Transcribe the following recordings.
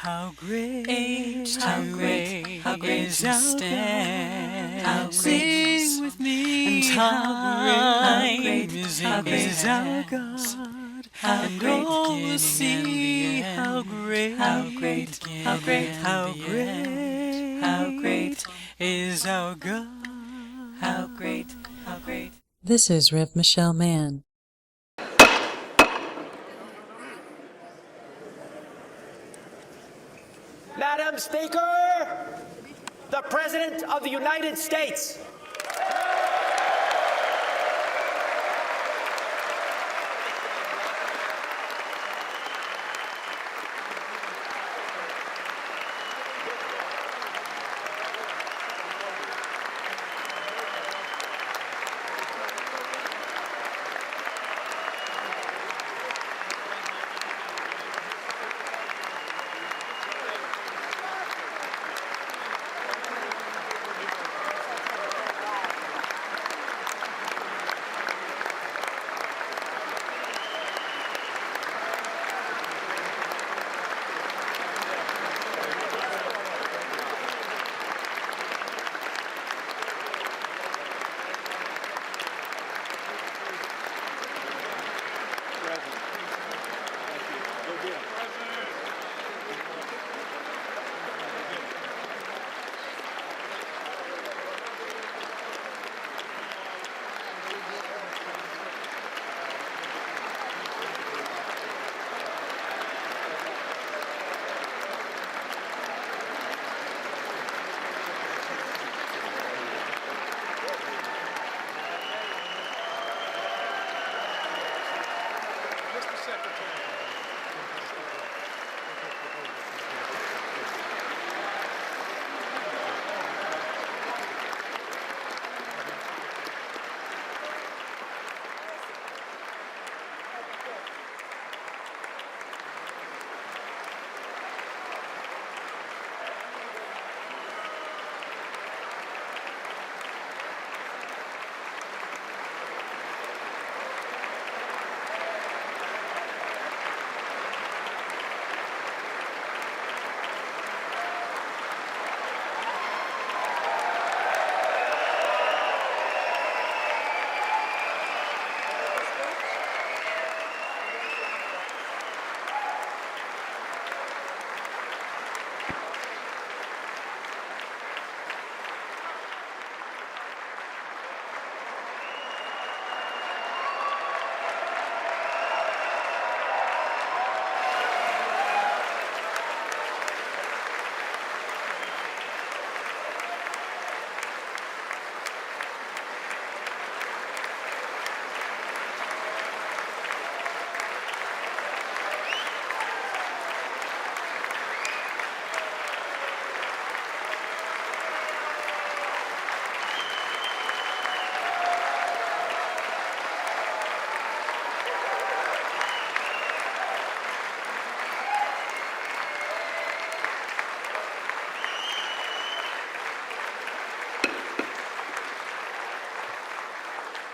How great is our God. How sing with me, and how great is our God. And all will see how great is our God. How great. This is RevMichelleHopkinsMann. Madam Speaker, the President of the United States.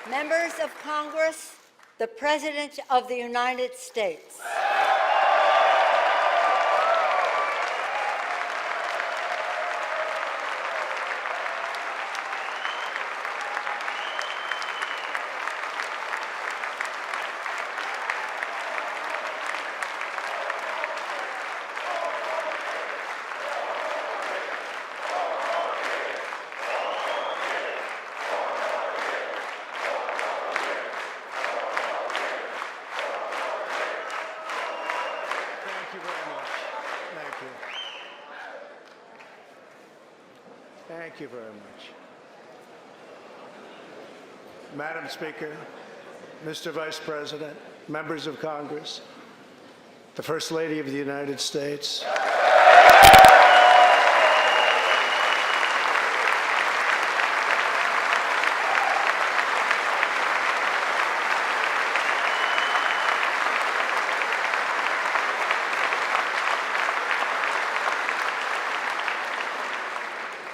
Members of Congress, the President of the United States. Thank you very much. Madam Speaker, Mr. Vice President, members of Congress, the First Lady of the United States.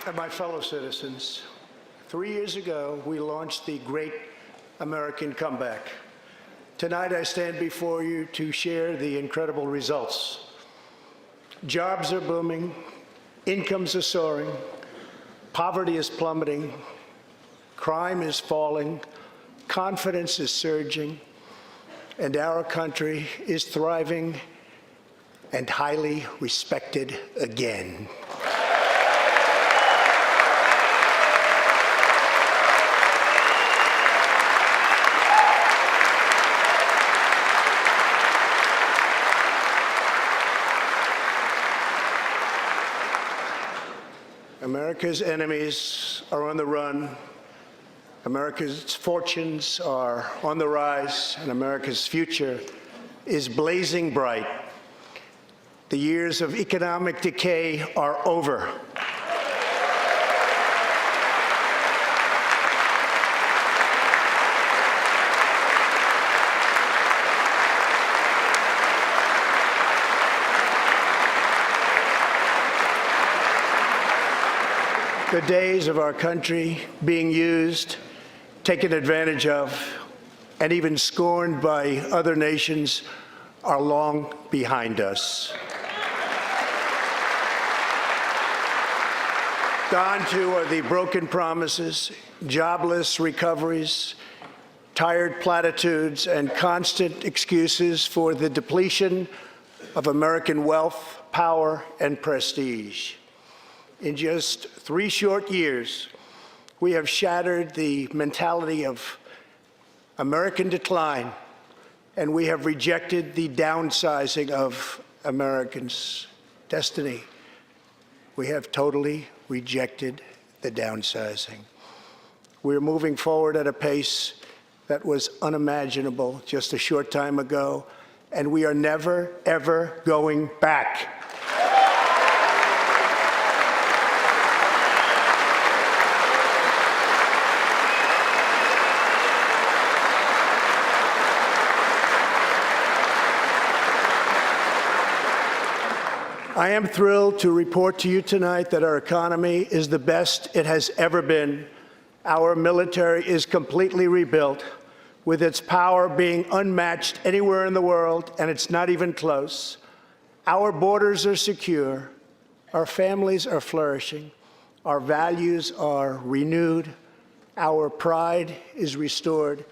And my fellow citizens, 3 years ago, we launched the Great American Comeback. Tonight, I stand before you to share the incredible results Jobs are booming, incomes are soaring, poverty is plummeting, crime is falling, confidence is surging, and our country is thriving and highly respected again. America's enemies are on the run. America's fortunes are on the rise, and America's future is blazing bright. The years of economic decay are over. The days of our country being used, taken advantage of, and even scorned by other nations are long behind us. Gone too are the broken promises, jobless recoveries, tired platitudes, and constant excuses for the depletion of American wealth, power, and prestige. In just 3 short years, we have shattered the mentality of American decline, and we have rejected the downsizing of Americans' destiny. We have totally rejected the downsizing. We're moving forward at a pace that was unimaginable just a short time ago, and we are never, ever going back. I am thrilled to report to you tonight that our economy is the best it has ever been. Our military is completely rebuilt, with its power being unmatched anywhere in the world, and it's not even close. Our borders are secure. Our families are flourishing. Our values are renewed. Our pride is restored.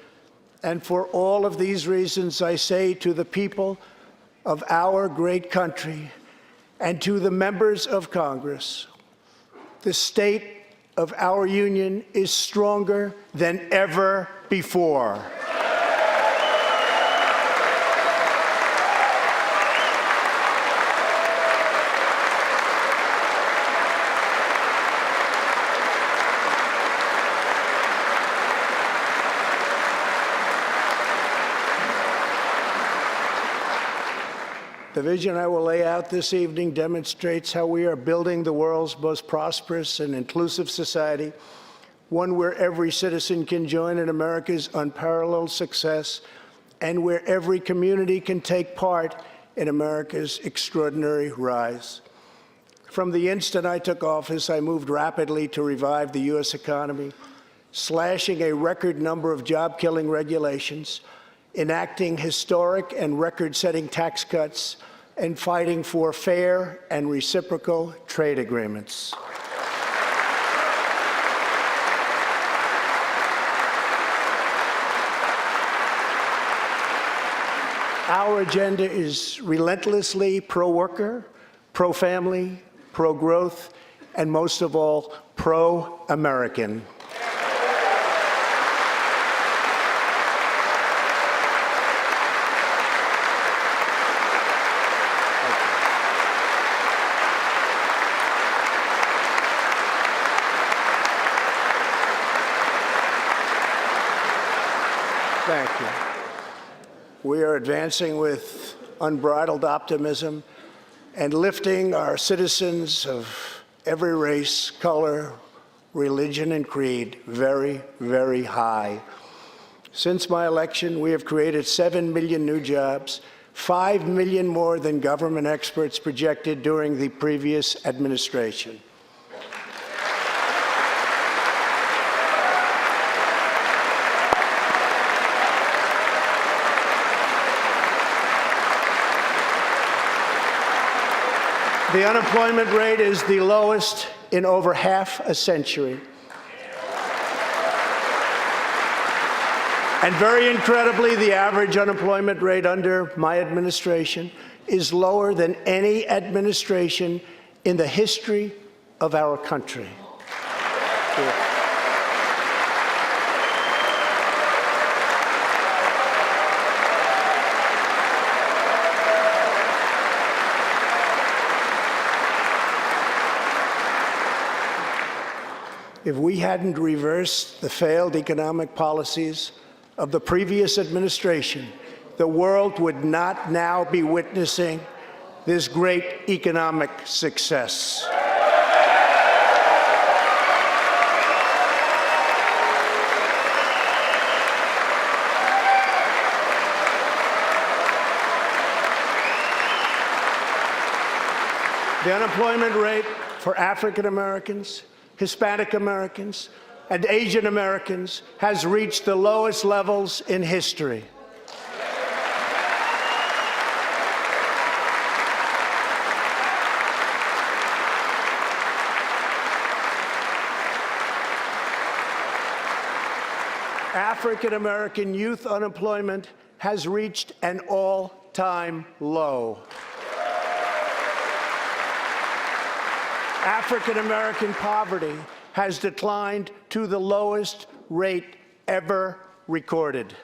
And for all of these reasons, I say to the people of our great country, and to the members of Congress, the state of our union is stronger than ever before. The vision I will lay out this evening demonstrates how we are building the world's most prosperous and inclusive society, one where every citizen can join in America's unparalleled success, and where every community can take part in America's extraordinary rise. From the instant I took office, I moved rapidly to revive the U.S. economy, slashing a record number of job-killing regulations, enacting historic and record-setting tax cuts, and fighting for fair and reciprocal trade agreements. Our agenda is relentlessly pro-worker, pro-family, pro-growth, and most of all, pro-American. Thank you. We are advancing with unbridled optimism and lifting our citizens of every race, color, religion, and creed very, very high. Since my election, we have created 7 million new jobs, 5 million more than government experts projected during the previous administration. The unemployment rate is the lowest in over half a century. And very incredibly, the average unemployment rate under my administration is lower than any administration in the history of our country. If we hadn't reversed the failed economic policies of the previous administration, the world would not now be witnessing this great economic success. The unemployment rate for African Americans, Hispanic Americans, and Asian Americans has reached the lowest levels in history. African American youth unemployment has reached an all-time low. African American poverty has declined to the lowest rate ever recorded.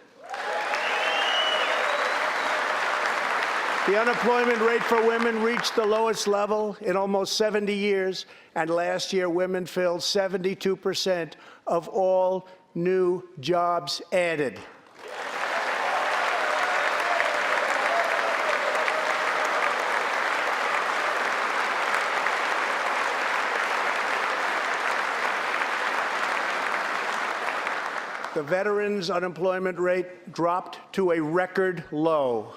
The unemployment rate for women reached the lowest level in almost 70 years, and last year women filled 72% of all new jobs added. The veterans' unemployment rate dropped to a record low.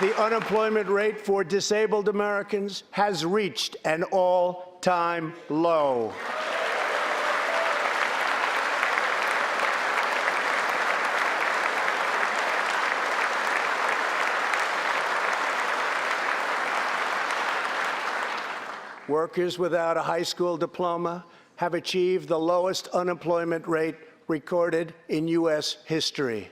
The unemployment rate for disabled Americans has reached an all-time low. Workers without a high school diploma have achieved the lowest unemployment rate recorded in U.S. history.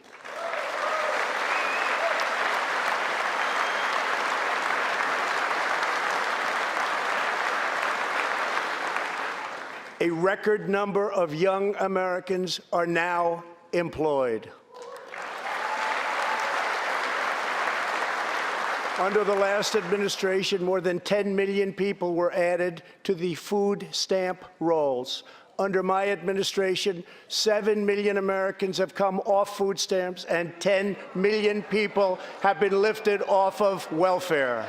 A record number of young Americans are now employed. Under the last administration, more than 10 million people were added to the food stamp rolls. Under my administration, 7 million Americans have come off food stamps, and 10 million people have been lifted off of welfare.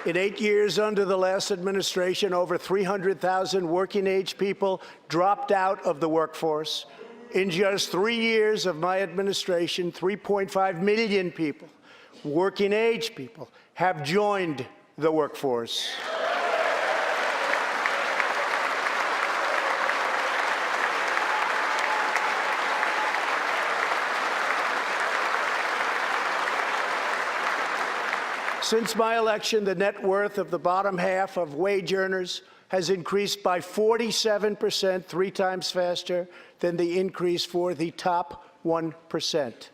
In 8 years under the last administration, over 300,000 working-age people dropped out of the workforce. In just 3 years of my administration, 3.5 million people, working-age people, have joined the workforce. Since my election, the net worth of the bottom half of wage earners has increased by 47%, 3 times faster than the increase for the top 1%.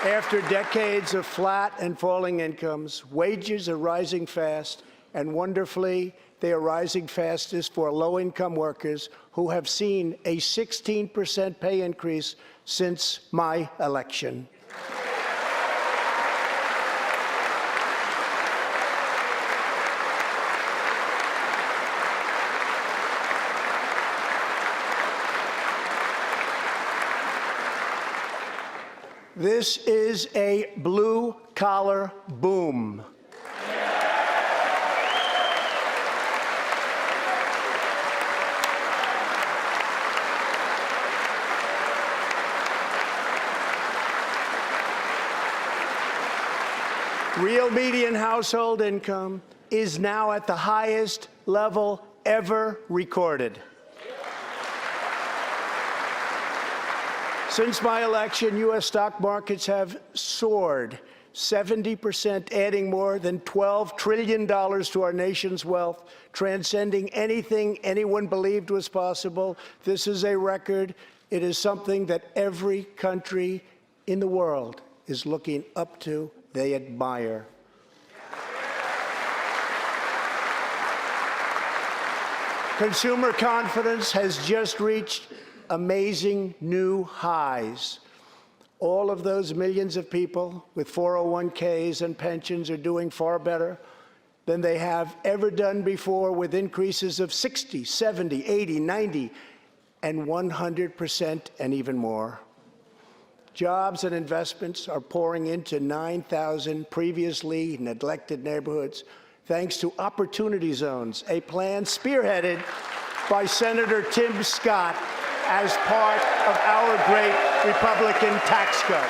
After decades of flat and falling incomes, wages are rising fast, and wonderfully, they are rising fastest for low-income workers who have seen a 16% pay increase since my election. This is a blue-collar boom. Real median household income is now at the highest level ever recorded. Since my election, U.S. stock markets have soared 70%, adding more than $12 trillion to our nation's wealth, transcending anything anyone believed was possible. This is a record. It is something that every country in the world is looking up to. They admire. Consumer confidence has just reached amazing new highs. All of those millions of people with 401ks and pensions are doing far better than they have ever done before, with increases of 60, 70, 80, 90, and 100% and even more. Jobs and investments are pouring into 9,000 previously neglected neighborhoods, thanks to Opportunity Zones, a plan spearheaded by Senator Tim Scott as part of our great Republican tax cuts.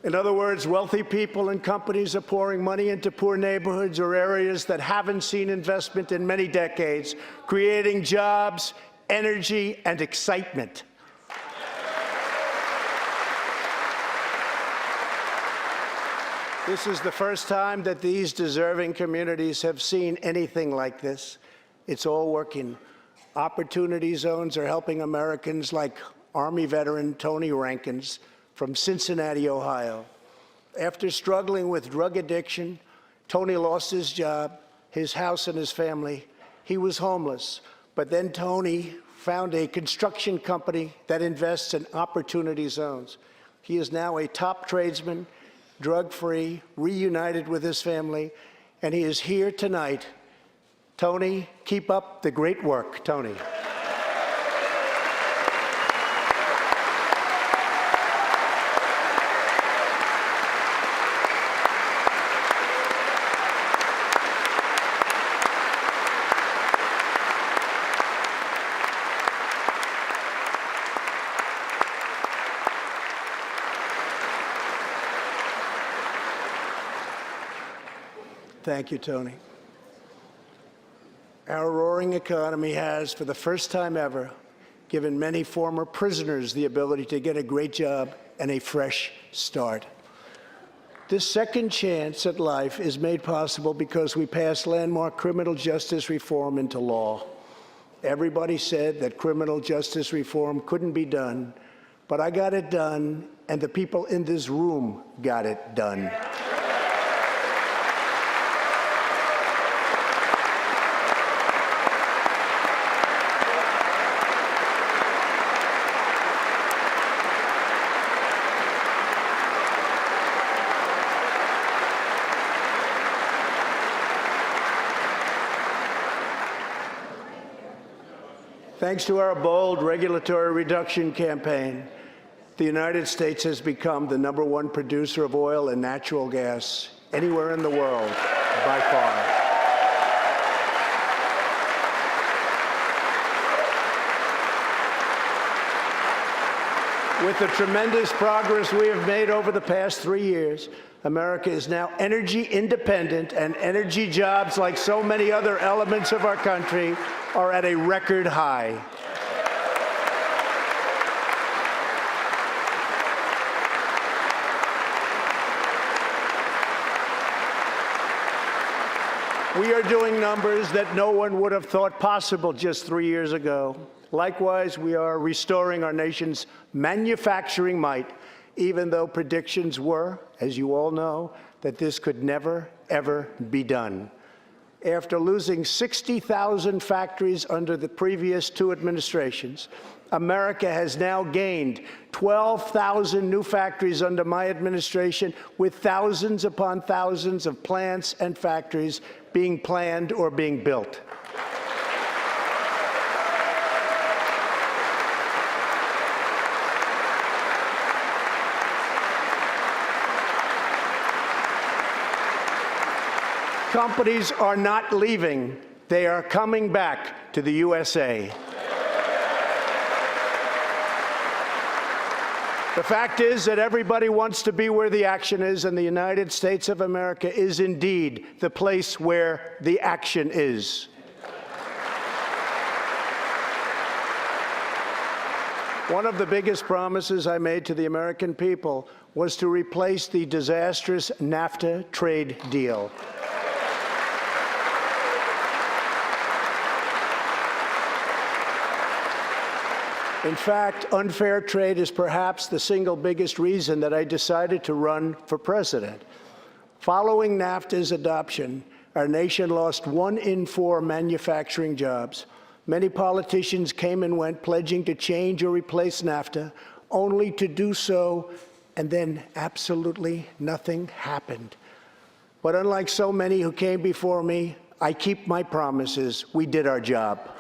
In other words, wealthy people and companies are pouring money into poor neighborhoods or areas that haven't seen investment in many decades, creating jobs, energy, and excitement. This is the first time that these deserving communities have seen anything like this. It's all working. Opportunity Zones are helping Americans like Army veteran Tony Rankins from Cincinnati, Ohio. After struggling with drug addiction, Tony lost his job, his house, and his family. He was homeless. But then Tony found a construction company that invests in Opportunity Zones. He is now a top tradesman, drug-free, reunited with his family, and he is here tonight. Tony, keep up the great work, Tony. Thank you, Tony. Our roaring economy has, for the first time ever, given many former prisoners the ability to get a great job and a fresh start. This second chance at life is made possible because we passed landmark criminal justice reform into law. Everybody said that criminal justice reform couldn't be done, but I got it done, and the people in this room got it done. Thanks to our bold regulatory reduction campaign, the United States has become the #1 producer of oil and natural gas anywhere in the world, by far. With the tremendous progress we have made over the past 3 years, America is now energy independent, and energy jobs, like so many other elements of our country, are at a record high. We are doing numbers that no one would have thought possible just 3 years ago. Likewise, we are restoring our nation's manufacturing might, even though predictions were, as you all know, that this could never, ever be done. After losing 60,000 factories under the previous two administrations, America has now gained 12,000 new factories under my administration, with thousands upon thousands of plants and factories being planned or being built. Companies are not leaving. They are coming back to the USA. The fact is that everybody wants to be where the action is, and the United States of America is indeed the place where the action is. One of the biggest promises I made to the American people was to replace the disastrous NAFTA trade deal. In fact, unfair trade is perhaps the single biggest reason that I decided to run for president. Following NAFTA's adoption, our nation lost 1 in 4 manufacturing jobs. Many politicians came and went, pledging to change or replace NAFTA, only to do so, and then absolutely nothing happened. But unlike so many who came before me, I keep my promises. We did our job.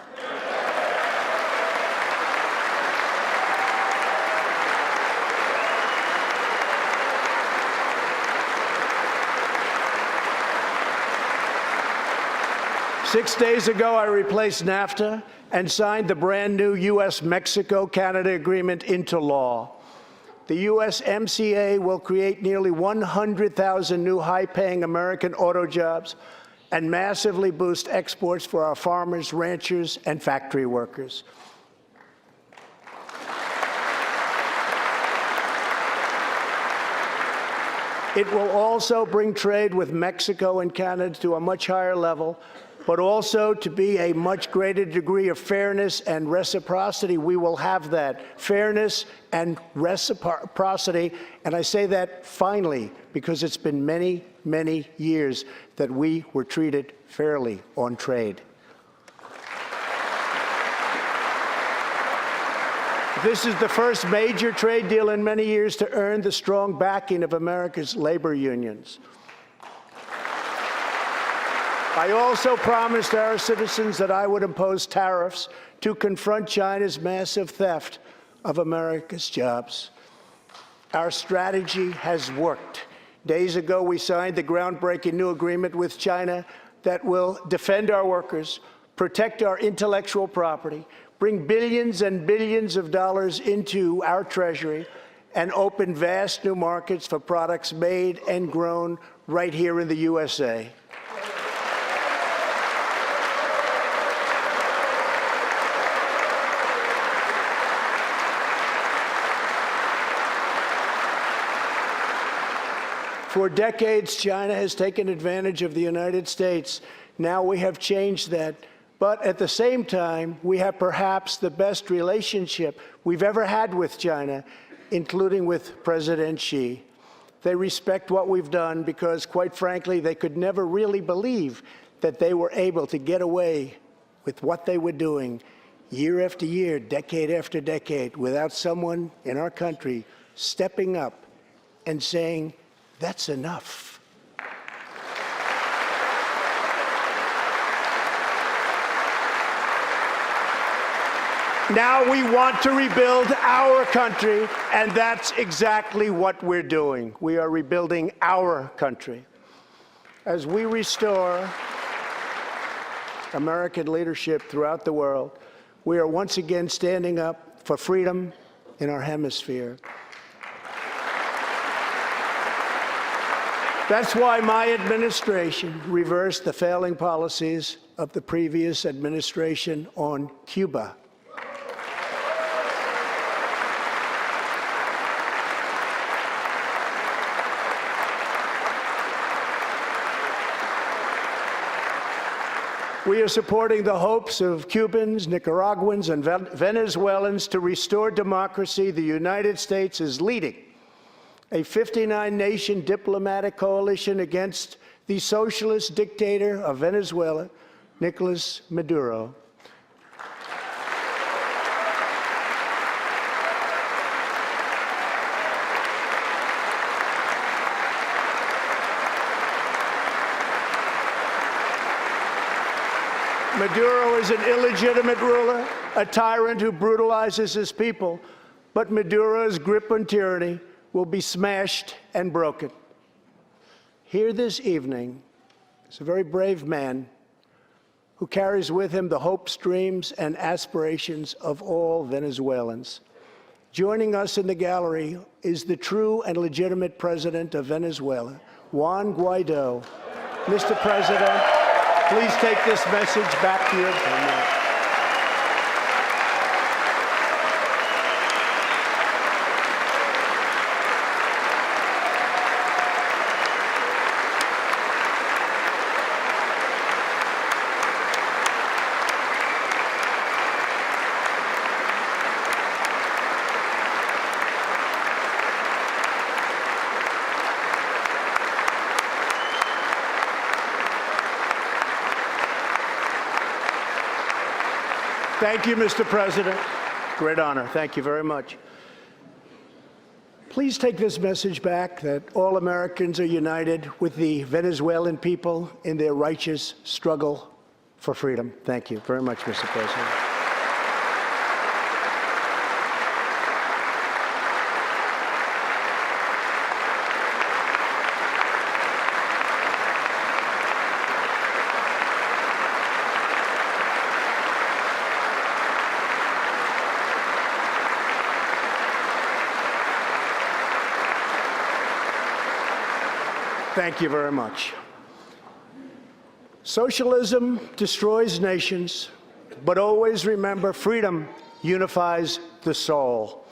6 days ago, I replaced NAFTA and signed the brand new U.S.-Mexico-Canada agreement into law. The USMCA will create nearly 100,000 new high-paying American auto jobs and massively boost exports for our farmers, ranchers, and factory workers. It will also bring trade with Mexico and Canada to a much higher level, but also to be a much greater degree of fairness and reciprocity. We will have that fairness and reciprocity, and I say that finally because it's been many, many years that we were treated fairly on trade. This is the first major trade deal in many years to earn the strong backing of America's labor unions. I also promised our citizens that I would impose tariffs to confront China's massive theft of America's jobs. Our strategy has worked. Days ago, we signed the groundbreaking new agreement with China that will defend our workers, protect our intellectual property, bring billions and billions of dollars into our treasury, and open vast new markets for products made and grown right here in the USA. For decades, China has taken advantage of the United States. Now we have changed that. But at the same time, we have perhaps the best relationship we've ever had with China, including with President Xi. They respect what we've done because, quite frankly, they could never really believe that they were able to get away with what they were doing year after year, decade after decade, without someone in our country stepping up and saying, "That's enough." Now we want to rebuild our country, and that's exactly what we're doing. We are rebuilding our country. As we restore American leadership throughout the world, we are once again standing up for freedom in our hemisphere. That's why my administration reversed the failing policies of the previous administration on Cuba. We are supporting the hopes of Cubans, Nicaraguans, and Venezuelans to restore democracy. The United States is leading a 59-nation diplomatic coalition against the socialist dictator of Venezuela, Nicolas Maduro. Maduro is an illegitimate ruler, a tyrant who brutalizes his people, but Maduro's grip on tyranny will be smashed and broken. Here this evening is a very brave man who carries with him the hopes, dreams, and aspirations of all Venezuelans. Joining us in the gallery is the true and legitimate president of Venezuela, Juan Guaido. Mr. President, please take this message back to your family. Thank you, Mr. President. Great honor. Thank you very much. Please take this message back that all Americans are united with the Venezuelan people in their righteous struggle for freedom. Thank you very much, Mr. President. Thank you very much. Socialism destroys nations, but always remember, freedom unifies the soul.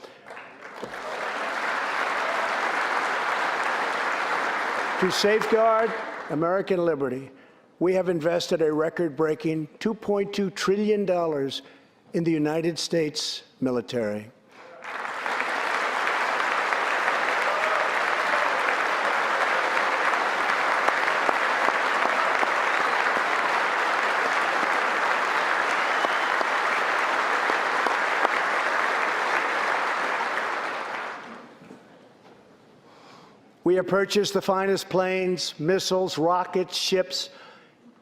To safeguard American liberty, we have invested a record-breaking $2.2 trillion in the United States military. We have purchased the finest planes, missiles, rockets, ships,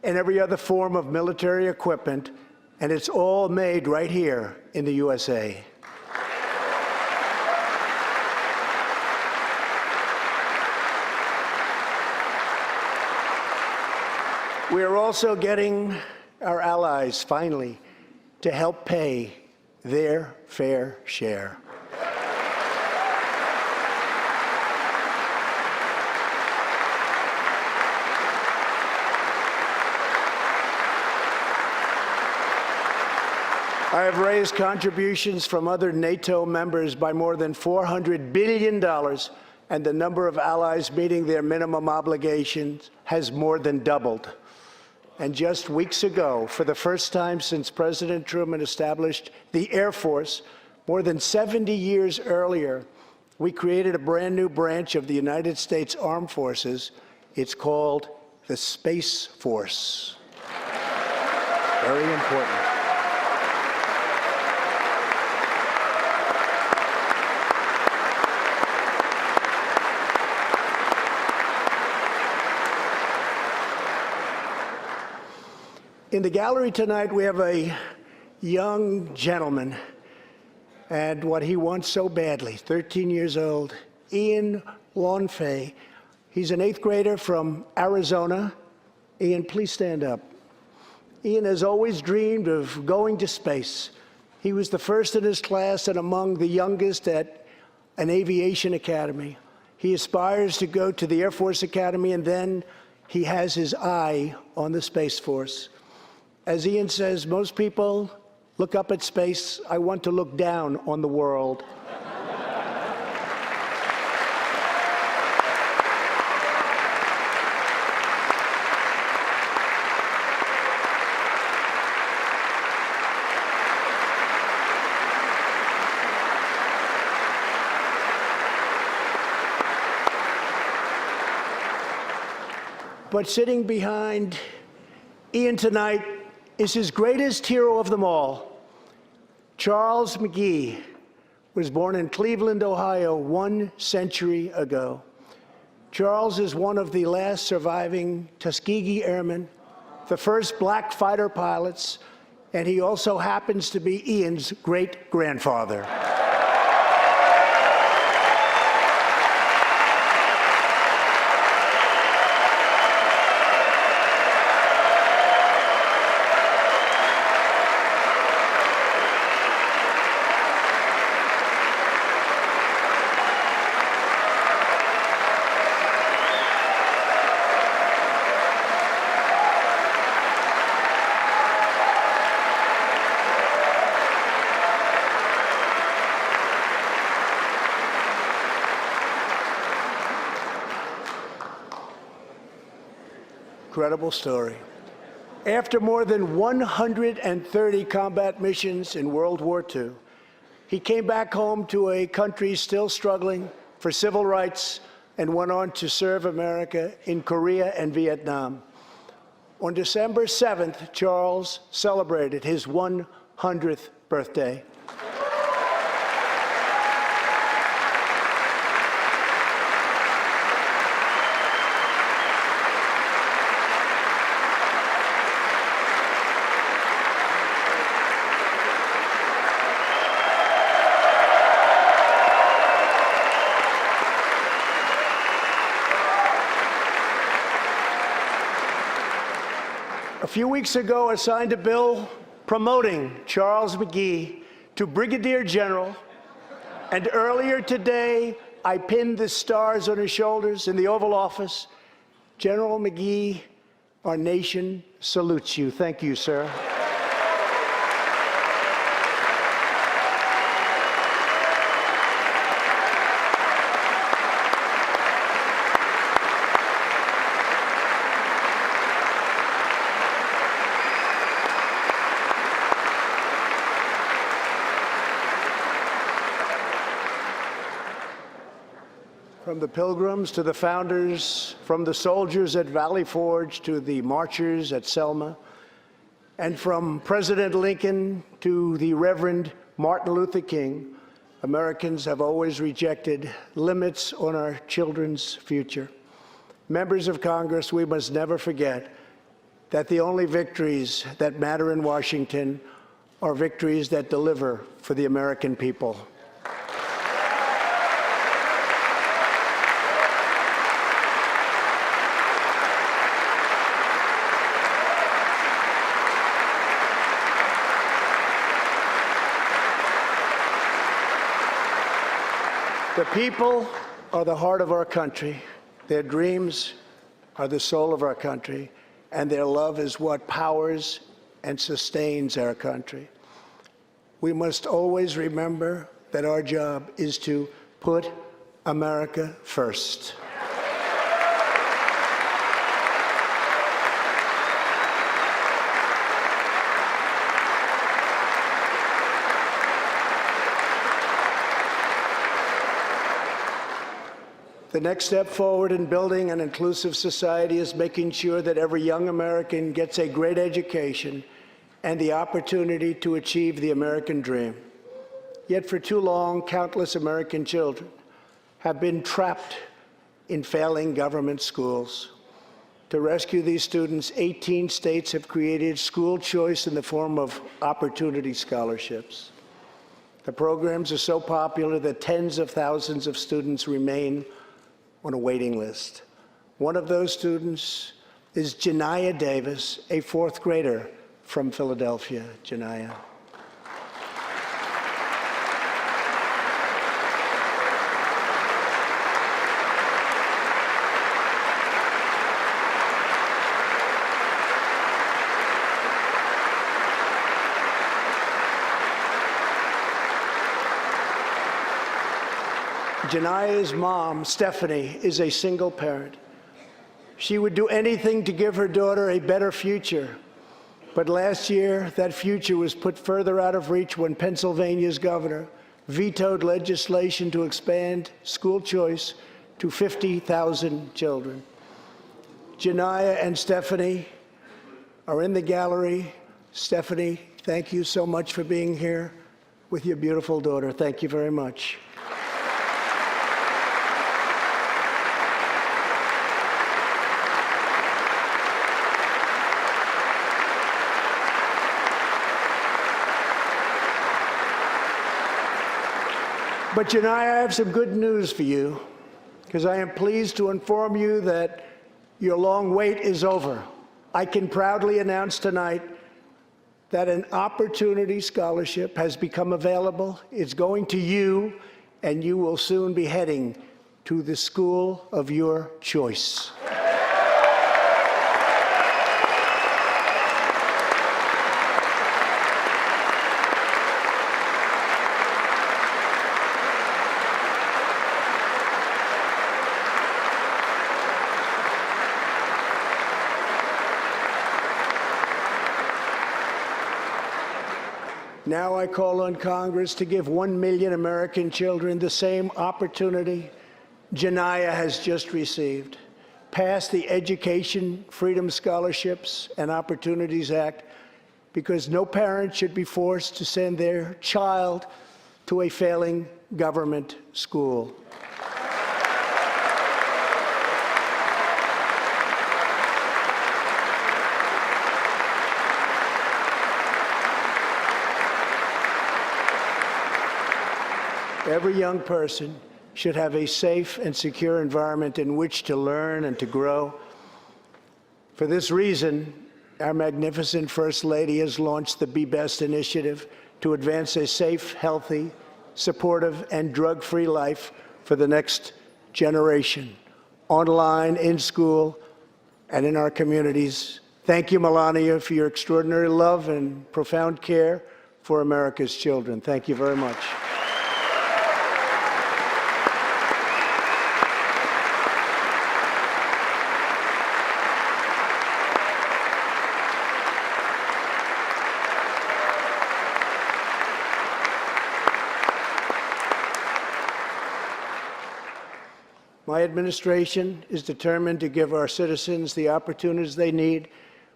and every other form of military equipment, and it's all made right here in the USA. We are also getting our allies, finally, to help pay their fair share. I have raised contributions from other NATO members by more than $400 billion, and the number of allies meeting their minimum obligations has more than doubled. And just weeks ago, for the first time since President Truman established the Air Force, more than 70 years earlier, we created a brand new branch of the United States Armed Forces. It's called the Space Force. Very important. In the gallery tonight, we have a young gentleman, and what he wants so badly, 13 years old, Ian Lawnfay. He's an 8th grader from Arizona. Ian, please stand up. Ian has always dreamed of going to space. He was the first in his class and among the youngest at an aviation academy. He aspires to go to the Air Force Academy, and then he has his eye on the Space Force. As Ian says, most people look up at space. I want to look down on the world. But sitting behind Ian tonight is his greatest hero of them all. Charles McGee was born in Cleveland, Ohio, 1 century ago. Charles is one of the last surviving Tuskegee Airmen, the first black fighter pilots, and he also happens to be Ian's great-grandfather. Incredible story. After more than 130 combat missions in World War II, he came back home to a country still struggling for civil rights and went on to serve America in Korea and Vietnam. On December 7th, Charles celebrated his 100th birthday. A few weeks ago, I signed a bill promoting Charles McGee to Brigadier General, and earlier today, I pinned the stars on his shoulders in the Oval Office. General McGee, our nation salutes you. Thank you, sir. From the Pilgrims to the founders, from the soldiers at Valley Forge to the marchers at Selma, and from President Lincoln to the Reverend Martin Luther King, Americans have always rejected limits on our children's future. Members of Congress, we must never forget that the only victories that matter in Washington are victories that deliver for the American people. The people are the heart of our country. Their dreams are the soul of our country, and their love is what powers and sustains our country. We must always remember that our job is to put America first. The next step forward in building an inclusive society is making sure that every young American gets a great education and the opportunity to achieve the American dream. Yet for too long, countless American children have been trapped in failing government schools. To rescue these students, 18 states have created school choice in the form of opportunity scholarships. The programs are so popular that tens of thousands of students remain on a waiting list. One of those students is Janiyah Davis, a 4th grader from Philadelphia. Janiyah. Janiyah's mom, Stephanie, is a single parent. She would do anything to give her daughter a better future. But last year, that future was put further out of reach when Pennsylvania's governor vetoed legislation to expand school choice to 50,000 children. Janiyah and Stephanie are in the gallery. Stephanie, thank you so much for being here with your beautiful daughter. Thank you very much. But Janiyah, I have some good news for you, because I am pleased to inform you that your long wait is over. I can proudly announce tonight that an opportunity scholarship has become available. It's going to you, and you will soon be heading to the school of your choice. Now I call on Congress to give 1 million American children the same opportunity Janiyah has just received. Pass the Education Freedom Scholarships and Opportunities Act, because no parent should be forced to send their child to a failing government school. Every young person should have a safe and secure environment in which to learn and to grow. For this reason, our magnificent First Lady has launched the Be Best initiative to advance a safe, healthy, supportive, and drug-free life for the next generation, online, in school, and in our communities. Thank you, Melania, for your extraordinary love and profound care for America's children. Thank you very much. My administration is determined to give our citizens the opportunities they need,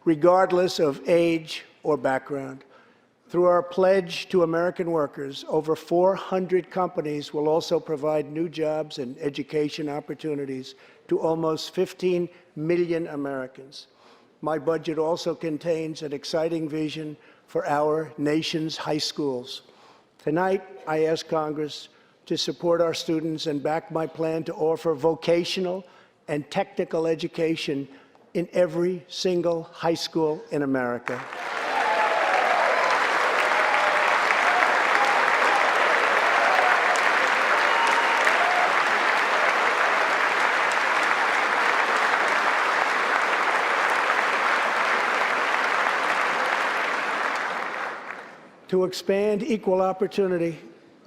regardless of age or background. Through our pledge to American workers, over 400 companies will also provide new jobs and education opportunities to almost 15 million Americans. My budget also contains an exciting vision for our nation's high schools. Tonight, I ask Congress to support our students and back my plan to offer vocational and technical education in every single high school in America. To expand equal opportunity,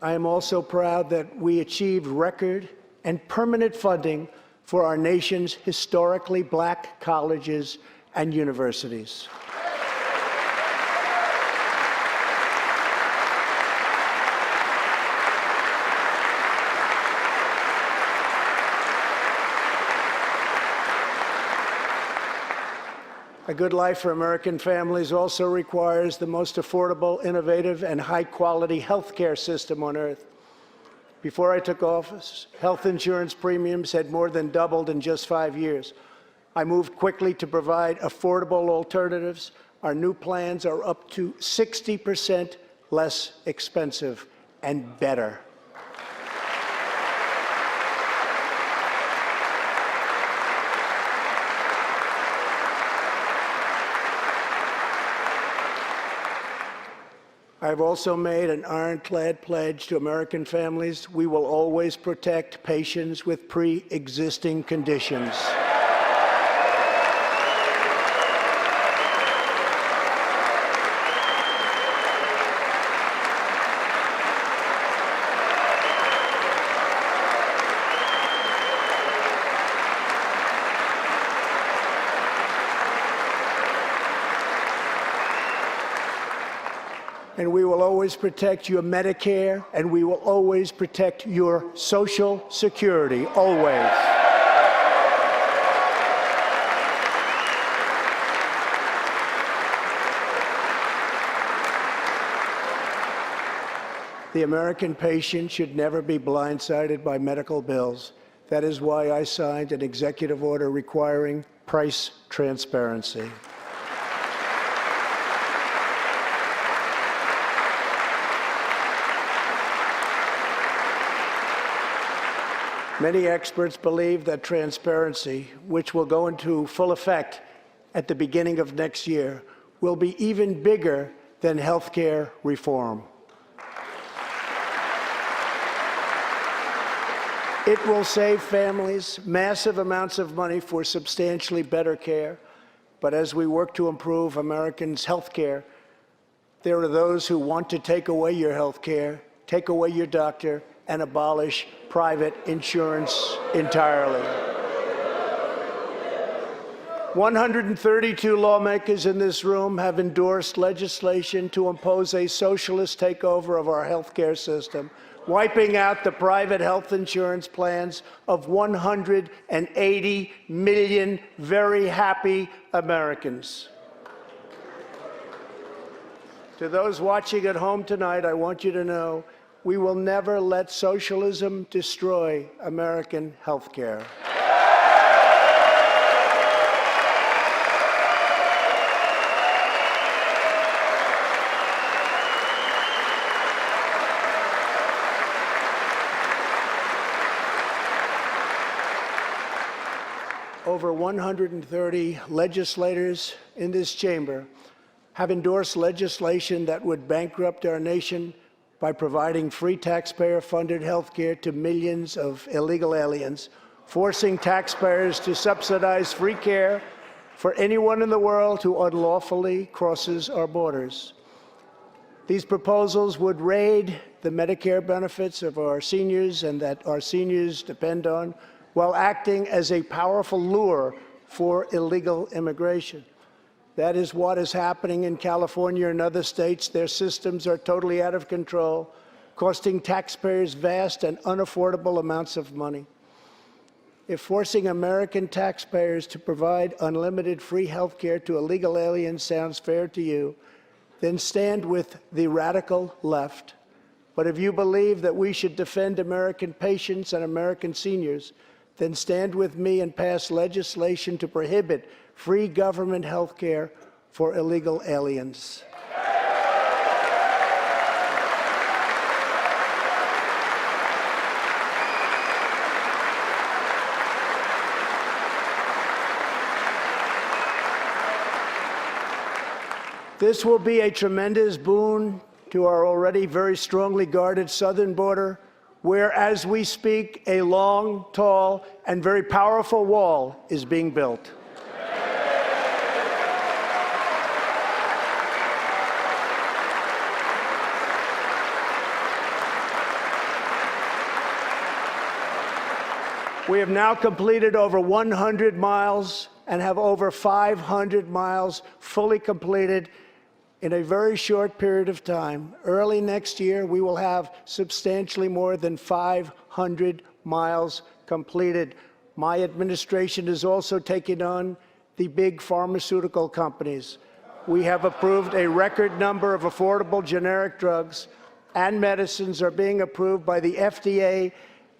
I am also proud that we achieved record and permanent funding for our nation's historically black colleges and universities. A good life for American families also requires the most affordable, innovative, and high-quality health care system on earth. Before I took office, health insurance premiums had more than doubled in just 5 years. I moved quickly to provide affordable alternatives. Our new plans are up to 60% less expensive and better. I've also made an ironclad pledge to American families. We will always protect patients with pre-existing conditions. And we will always protect your Medicare, and we will always protect your Social Security, always. The American patient should never be blindsided by medical bills. That is why I signed an executive order requiring price transparency. Many experts believe that transparency, which will go into full effect at the beginning of next year, will be even bigger than health care reform. It will save families massive amounts of money for substantially better care. But as we work to improve Americans' health care, there are those who want to take away your health care, take away your doctor, and abolish private insurance entirely. 132 lawmakers in this room have endorsed legislation to impose a socialist takeover of our health care system, wiping out the private health insurance plans of 180 million very happy Americans. To those watching at home tonight, I want you to know we will never let socialism destroy American health care. Over 130 legislators in this chamber have endorsed legislation that would bankrupt our nation by providing free taxpayer-funded health care to millions of illegal aliens, forcing taxpayers to subsidize free care for anyone in the world who unlawfully crosses our borders. These proposals would raid the Medicare benefits of our seniors and that our seniors depend on, while acting as a powerful lure for illegal immigration. That is what is happening in California and other states. Their systems are totally out of control, costing taxpayers vast and unaffordable amounts of money. If forcing American taxpayers to provide unlimited free health care to illegal aliens sounds fair to you, then stand with the radical left. But if you believe that we should defend American patients and American seniors, then stand with me and pass legislation to prohibit free government health care for illegal aliens. This will be a tremendous boon to our already very strongly guarded southern border, where, as we speak, a long, tall, and very powerful wall is being built. We have now completed over 100 miles and have over 500 miles fully completed in a very short period of time. Early next year, we will have substantially more than 500 miles completed. My administration is also taking on the big pharmaceutical companies. We have approved a record number of affordable generic drugs, and medicines are being approved by the FDA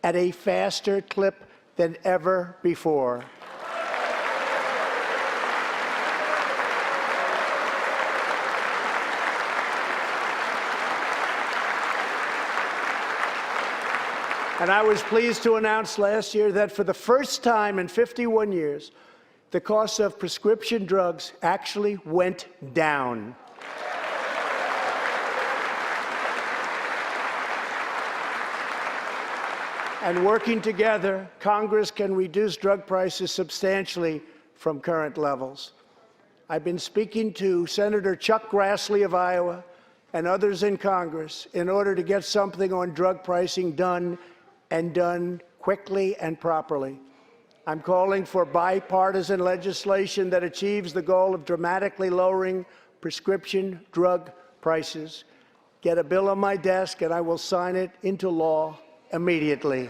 at a faster clip than ever before. And I was pleased to announce last year that for the first time in 51 years, the cost of prescription drugs actually went down. And working together, Congress can reduce drug prices substantially from current levels. I've been speaking to Senator Chuck Grassley of Iowa and others in Congress in order to get something on drug pricing done, and done quickly and properly. I'm calling for bipartisan legislation that achieves the goal of dramatically lowering prescription drug prices. Get a bill on my desk and I will sign it into law immediately.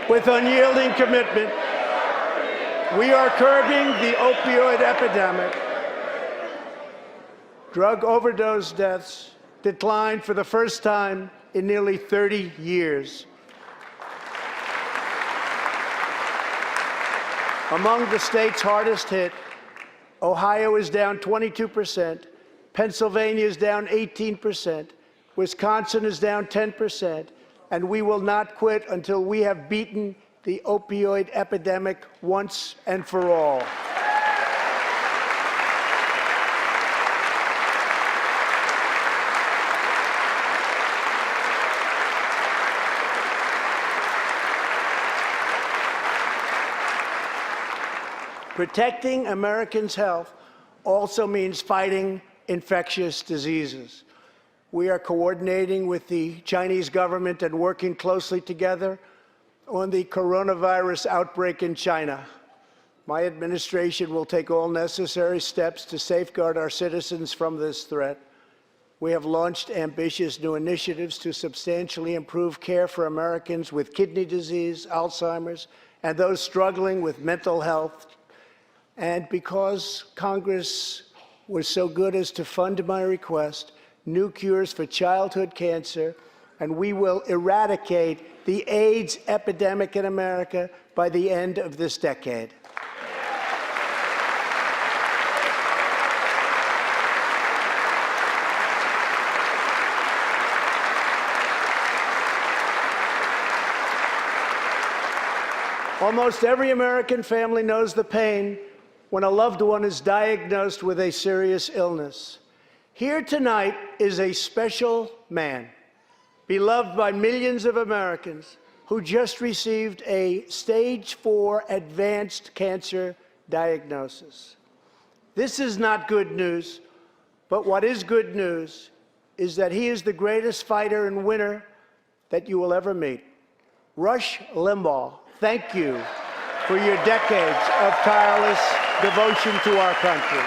With unyielding commitment, we are curbing the opioid epidemic. Drug overdose deaths declined for the first time in nearly 30 years. Among the states hardest hit, Ohio is down 22%, Pennsylvania is down 18%, Wisconsin is down 10%, and we will not quit until we have beaten the opioid epidemic once and for all. Protecting Americans' health also means fighting infectious diseases. We are coordinating with the Chinese government and working closely together on the coronavirus outbreak in China. My administration will take all necessary steps to safeguard our citizens from this threat. We have launched ambitious new initiatives to substantially improve care for Americans with kidney disease, Alzheimer's, and those struggling with mental health. And because Congress was so good as to fund my request, new cures for childhood cancer, and we will eradicate the AIDS epidemic in America by the end of this decade. Almost every American family knows the pain when a loved one is diagnosed with a serious illness. Here tonight is a special man, beloved by millions of Americans, who just received a stage 4 advanced cancer diagnosis. This is not good news, but what is good news is that he is the greatest fighter and winner that you will ever meet. Rush Limbaugh, thank you for your decades of tireless devotion to our country.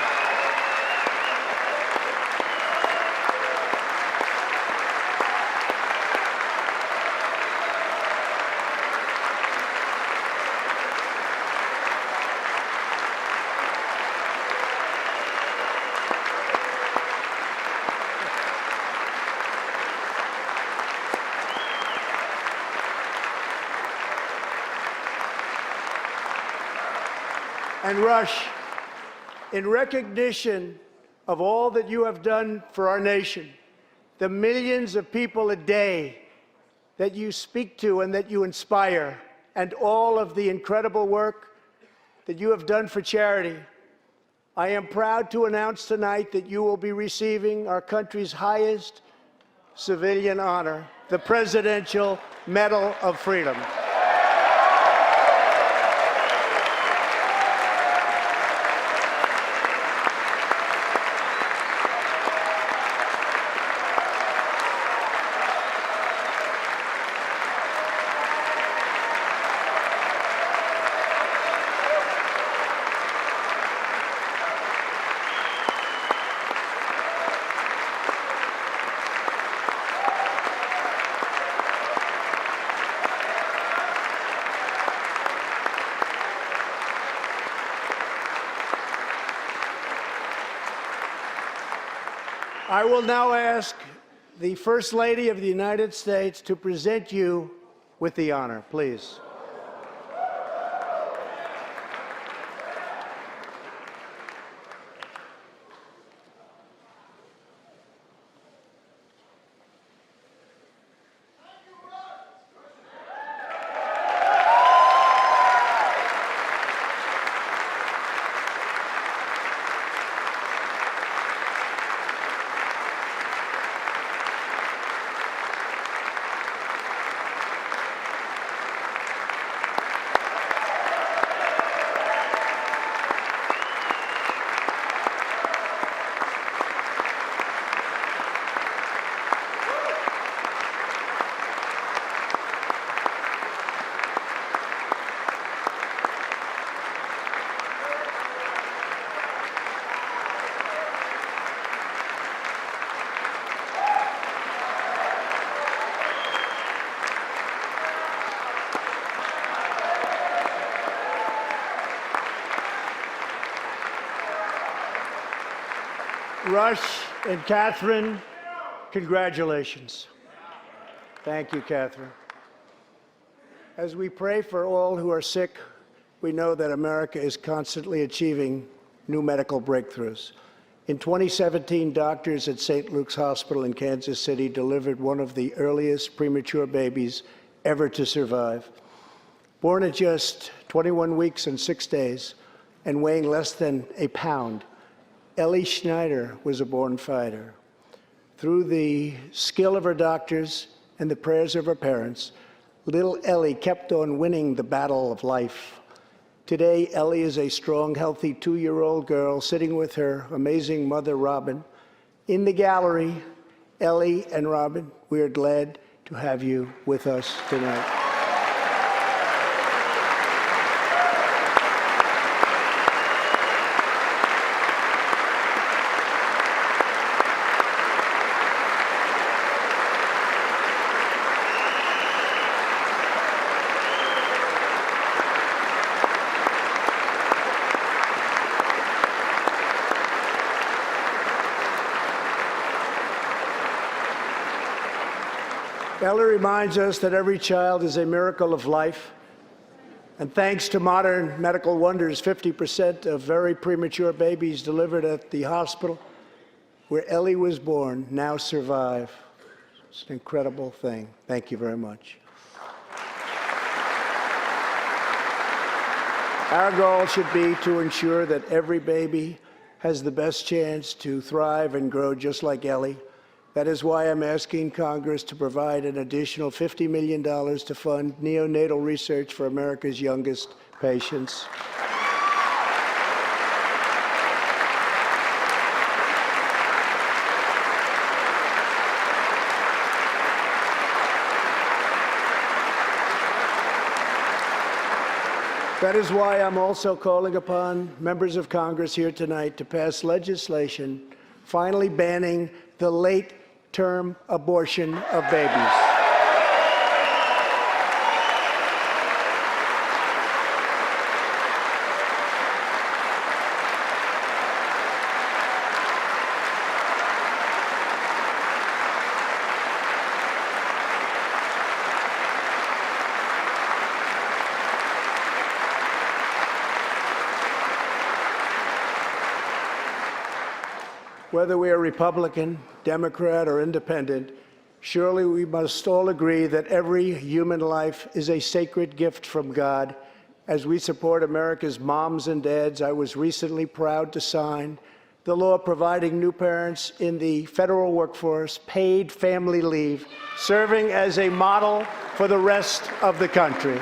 And Rush, in recognition of all that you have done for our nation, the millions of people a day that you speak to and that you inspire, and all of the incredible work that you have done for charity, I am proud to announce tonight that you will be receiving our country's highest civilian honor, the Presidential Medal of Freedom. I will now ask the First Lady of the United States to present you with the honor, please. Rush and Catherine, congratulations. Thank you, Catherine. As we pray for all who are sick, we know that America is constantly achieving new medical breakthroughs. In 2017, doctors at St. Luke's Hospital in Kansas City delivered one of the earliest premature babies ever to survive. Born at just 21 weeks and 6 days and weighing less than a pound, Ellie Schneider was a born fighter. Through the skill of her doctors and the prayers of her parents, little Ellie kept on winning the battle of life. Today, Ellie is a strong, healthy 2-year-old girl sitting with her amazing mother, Robin. In the gallery, Ellie and Robin, we are glad to have you with us tonight. Ellie reminds us that every child is a miracle of life. And thanks to modern medical wonders, 50% of very premature babies delivered at the hospital where Ellie was born now survive. It's an incredible thing. Thank you very much. Our goal should be to ensure that every baby has the best chance to thrive and grow just like Ellie. That is why I'm asking Congress to provide an additional $50 million to fund neonatal research for America's youngest patients. That is why I'm also calling upon members of Congress here tonight to pass legislation finally banning the late-term abortion of babies. Whether we are Republican, Democrat, or Independent, surely we must all agree that every human life is a sacred gift from God. As we support America's moms and dads, I was recently proud to sign the law providing new parents in the federal workforce paid family leave, serving as a model for the rest of the country.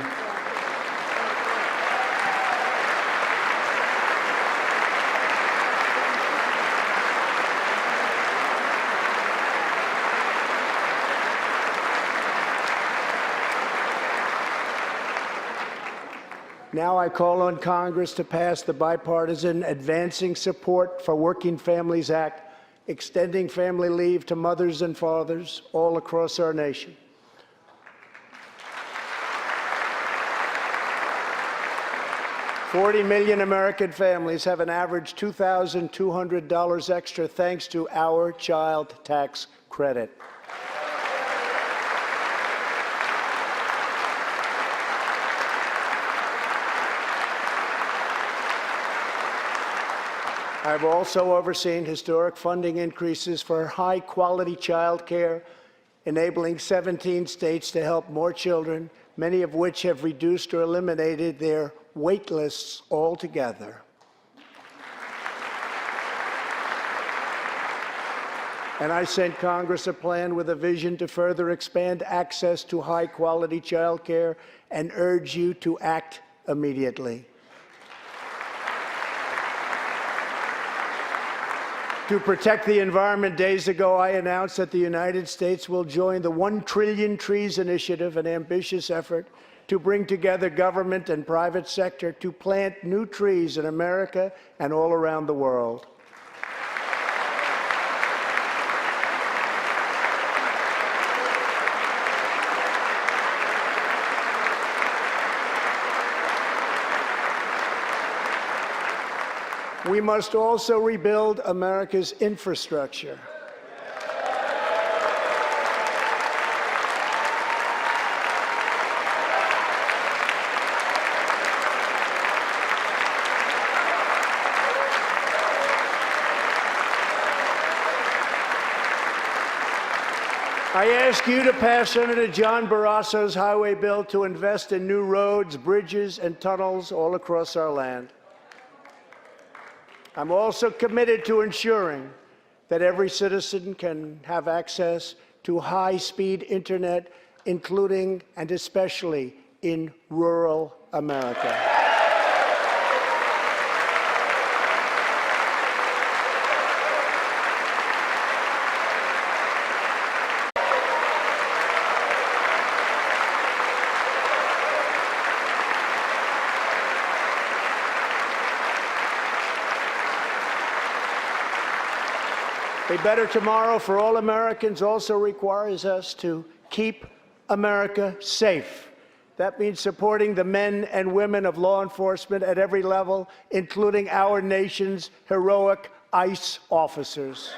Now I call on Congress to pass the bipartisan Advancing Support for Working Families Act, extending family leave to mothers and fathers all across our nation. $40 million American families have an average $2,200 extra thanks to our child tax credit. I've also overseen historic funding increases for high-quality child care, enabling 17 states to help more children, many of which have reduced or eliminated their wait lists altogether. And I sent Congress a plan with a vision to further expand access to high-quality child care and urge you to act immediately. To protect the environment, days ago I announced that the United States will join the 1 Trillion Trees Initiative, an ambitious effort to bring together government and private sector to plant new trees in America and all around the world. We must also rebuild America's infrastructure. I ask you to pass Senator John Barrasso's highway bill to invest in new roads, bridges, and tunnels all across our land. I'm also committed to ensuring that every citizen can have access to high-speed internet, including and especially in rural America. A better tomorrow for all Americans also requires us to keep America safe. That means supporting the men and women of law enforcement at every level, including our nation's heroic ICE officers.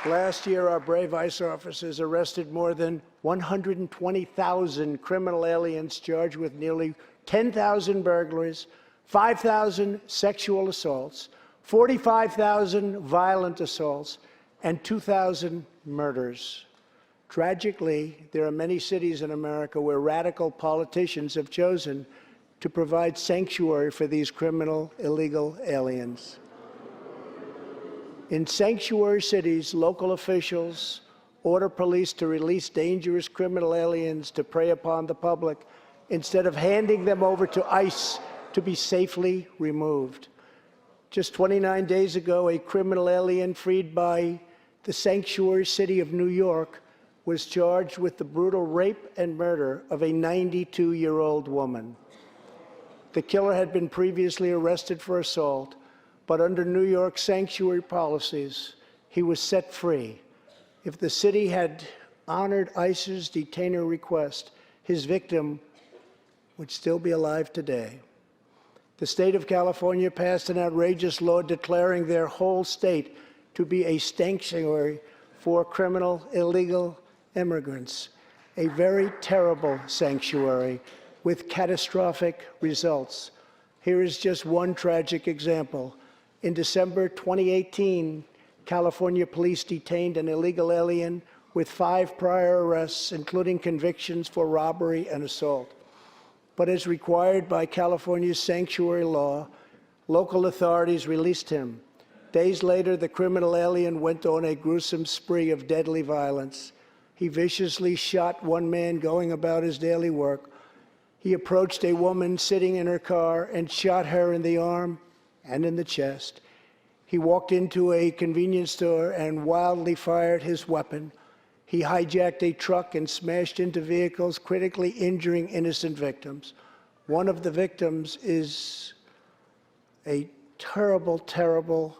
Last year, our brave ICE officers arrested more than 120,000 criminal aliens charged with nearly 10,000 burglaries, 5,000 sexual assaults, 45,000 violent assaults, and 2,000 murders. Tragically, there are many cities in America where radical politicians have chosen to provide sanctuary for these criminal illegal aliens. In sanctuary cities, local officials order police to release dangerous criminal aliens to prey upon the public instead of handing them over to ICE to be safely removed. Just 29 days ago, a criminal alien freed by the sanctuary city of New York was charged with the brutal rape and murder of a 92-year-old woman. The killer had been previously arrested for assault, but under New York sanctuary policies, he was set free. If the city had honored ICE's detainer request, his victim would still be alive today. The state of California passed an outrageous law declaring their whole state to be a sanctuary for criminal illegal immigrants, a very terrible sanctuary with catastrophic results. Here is just one tragic example. In December 2018, California police detained an illegal alien with 5 prior arrests, including convictions for robbery and assault. But as required by California's sanctuary law, local authorities released him. Days later, the criminal alien went on a gruesome spree of deadly violence. He viciously shot one man going about his daily work. He approached a woman sitting in her car and shot her in the arm and in the chest. He walked into a convenience store and wildly fired his weapon. He hijacked a truck and smashed into vehicles, critically injuring innocent victims. One of the victims is a terrible, terrible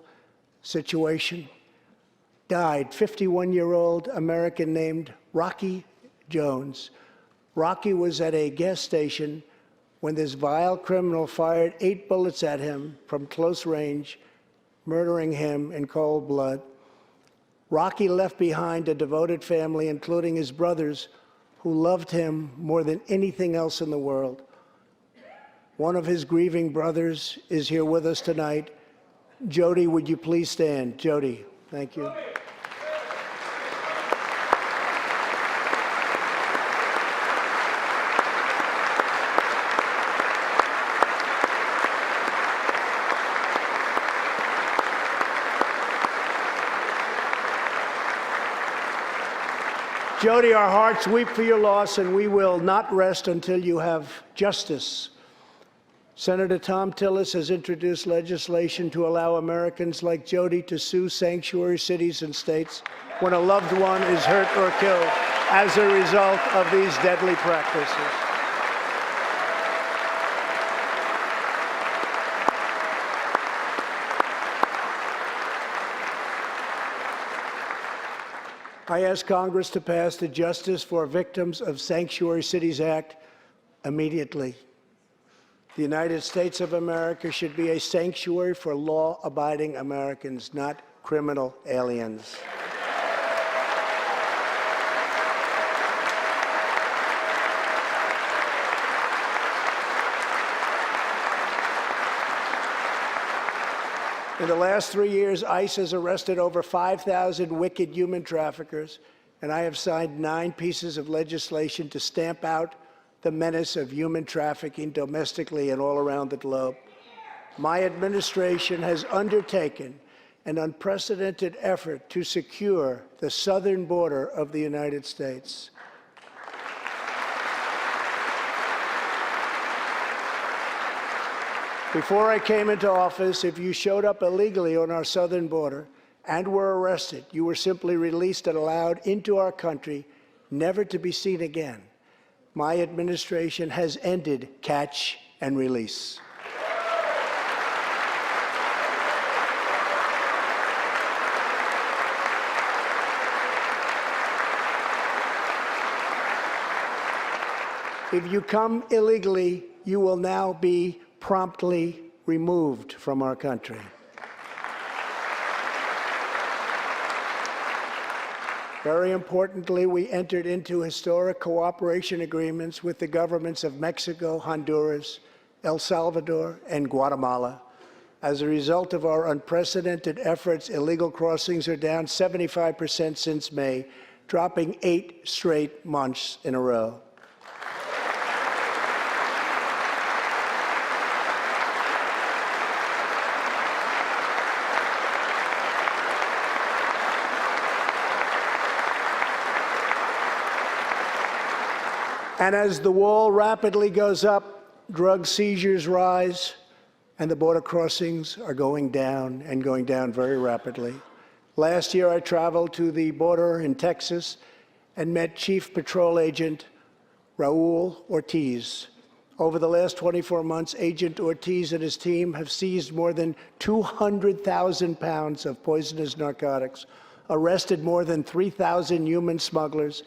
situation. Died, 51-year-old American named Rocky Jones. Rocky was at a gas station when this vile criminal fired 8 bullets at him from close range, murdering him in cold blood. Rocky left behind a devoted family, including his brothers, who loved him more than anything else in the world. One of his grieving brothers is here with us tonight. Jody, would you please stand? Jody, thank you. Jody, our hearts weep for your loss, and we will not rest until you have justice. Senator Tom Tillis has introduced legislation to allow Americans like Jody to sue sanctuary cities and states when a loved one is hurt or killed as a result of these deadly practices. I ask Congress to pass the Justice for Victims of Sanctuary Cities Act immediately. The United States of America should be a sanctuary for law-abiding Americans, not criminal aliens. In the last 3 years, ICE has arrested over 5,000 wicked human traffickers, and I have signed 9 pieces of legislation to stamp out the menace of human trafficking domestically and all around the globe. My administration has undertaken an unprecedented effort to secure the southern border of the United States. Before I came into office, if you showed up illegally on our southern border and were arrested, you were simply released and allowed into our country, never to be seen again. My administration has ended catch and release. If you come illegally, you will now be promptly removed from our country. Very importantly, we entered into historic cooperation agreements with the governments of Mexico, Honduras, El Salvador, and Guatemala. As a result of our unprecedented efforts, illegal crossings are down 75% since May, dropping 8 straight months in a row. And as the wall rapidly goes up, drug seizures rise, and the border crossings are going down, and going down very rapidly. Last year, I traveled to the border in Texas and met Chief Patrol Agent Raul Ortiz. Over the last 24 months, Agent Ortiz and his team have seized more than 200,000 pounds of poisonous narcotics, arrested more than 3,000 human smugglers,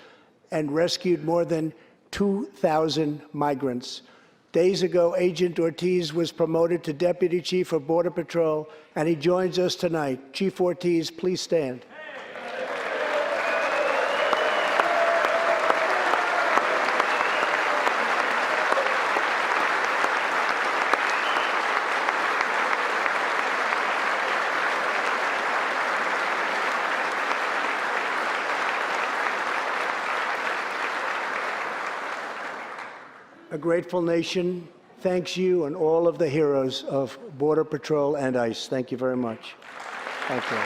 and rescued more than 2,000 migrants. Days ago, Agent Ortiz was promoted to Deputy Chief of Border Patrol, and he joins us tonight. Chief Ortiz, please stand. A grateful nation thanks you and all of the heroes of Border Patrol and ICE. Thank you very much. Thank you.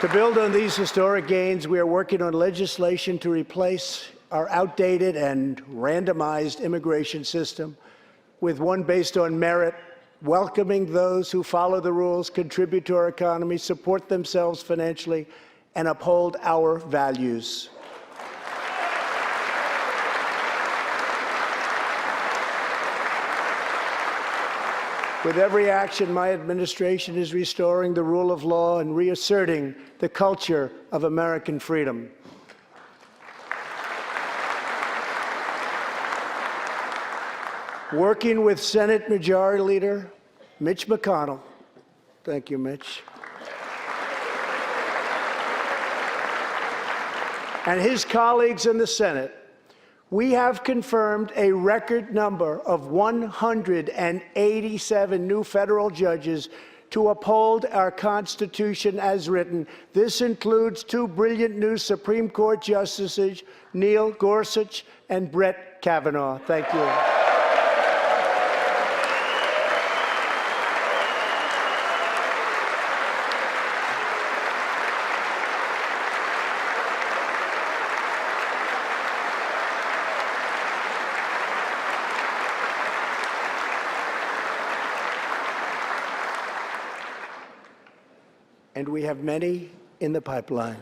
To build on these historic gains, we are working on legislation to replace our outdated and randomized immigration system with one based on merit, welcoming those who follow the rules, contribute to our economy, support themselves financially, and uphold our values. With every action, my administration is restoring the rule of law and reasserting the culture of American freedom. Working with Senate Majority Leader Mitch McConnell, thank you, Mitch, and his colleagues in the Senate, we have confirmed a record number of 187 new federal judges to uphold our Constitution as written. This includes 2 brilliant new Supreme Court justices, Neil Gorsuch and Brett Kavanaugh. Thank you. And we have many in the pipeline.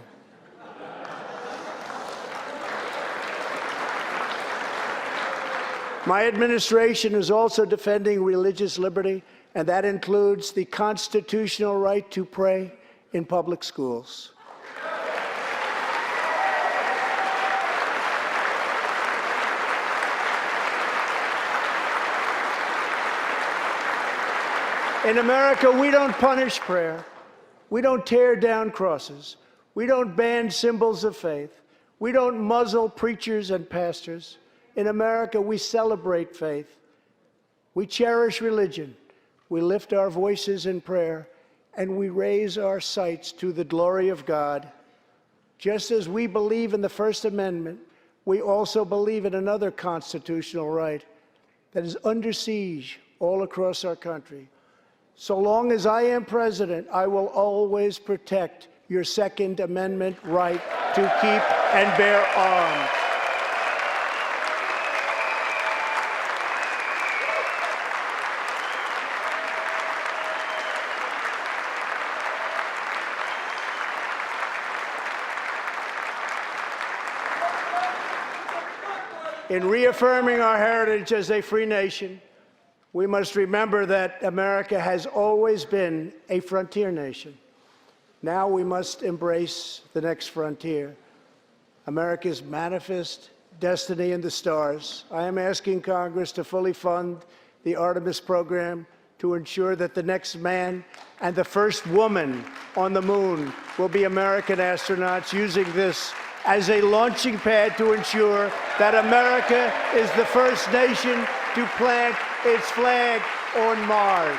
My administration is also defending religious liberty, and that includes the constitutional right to pray in public schools. In America, we don't punish prayer. We don't tear down crosses. We don't ban symbols of faith. We don't muzzle preachers and pastors. In America, we celebrate faith. We cherish religion. We lift our voices in prayer, and we raise our sights to the glory of God. Just as we believe in the First Amendment, we also believe in another constitutional right that is under siege all across our country. So long as I am president, I will always protect your Second Amendment right to keep and bear arms. In reaffirming our heritage as a free nation, we must remember that America has always been a frontier nation. Now we must embrace the next frontier, America's manifest destiny in the stars. I am asking Congress to fully fund the Artemis program to ensure that the next man and the first woman on the moon will be American astronauts, using this as a launching pad to ensure that America is the first nation to plant its flag on Mars.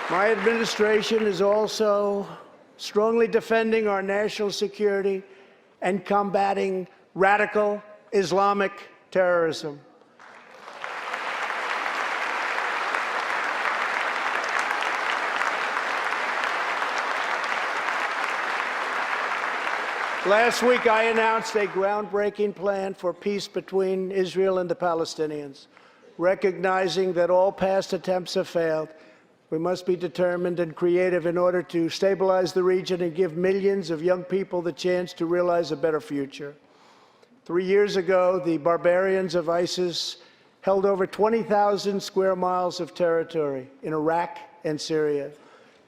My administration is also strongly defending our national security and combating radical Islamic terrorism. Last week, I announced a groundbreaking plan for peace between Israel and the Palestinians. Recognizing that all past attempts have failed, we must be determined and creative in order to stabilize the region and give millions of young people the chance to realize a better future. 3 years ago, the barbarians of ISIS held over 20,000 square miles of territory in Iraq and Syria.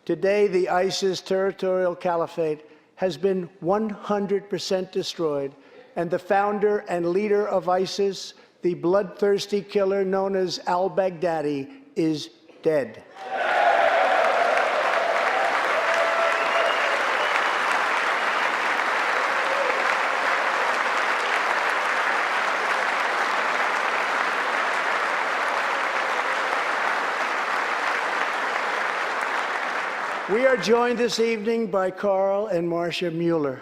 Today, the ISIS territorial caliphate has been 100% destroyed, and the founder and leader of ISIS, the bloodthirsty killer known as al-Baghdadi, is dead. We are joined this evening by Carl and Marcia Mueller.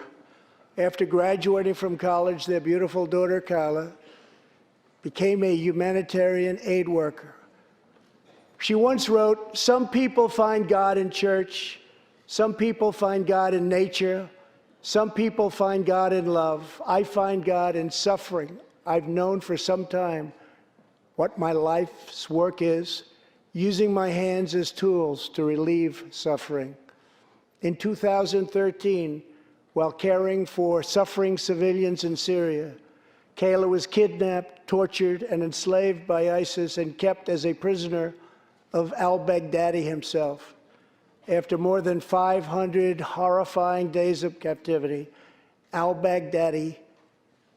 After graduating from college, their beautiful daughter, Carla, became a humanitarian aid worker. She once wrote, "Some people find God in church, some people find God in nature, some people find God in love. I find God in suffering. I've known for some time what my life's work is, using my hands as tools to relieve suffering." In 2013, while caring for suffering civilians in Syria, Kayla was kidnapped, tortured, and enslaved by ISIS and kept as a prisoner of al-Baghdadi himself. After more than 500 horrifying days of captivity, al-Baghdadi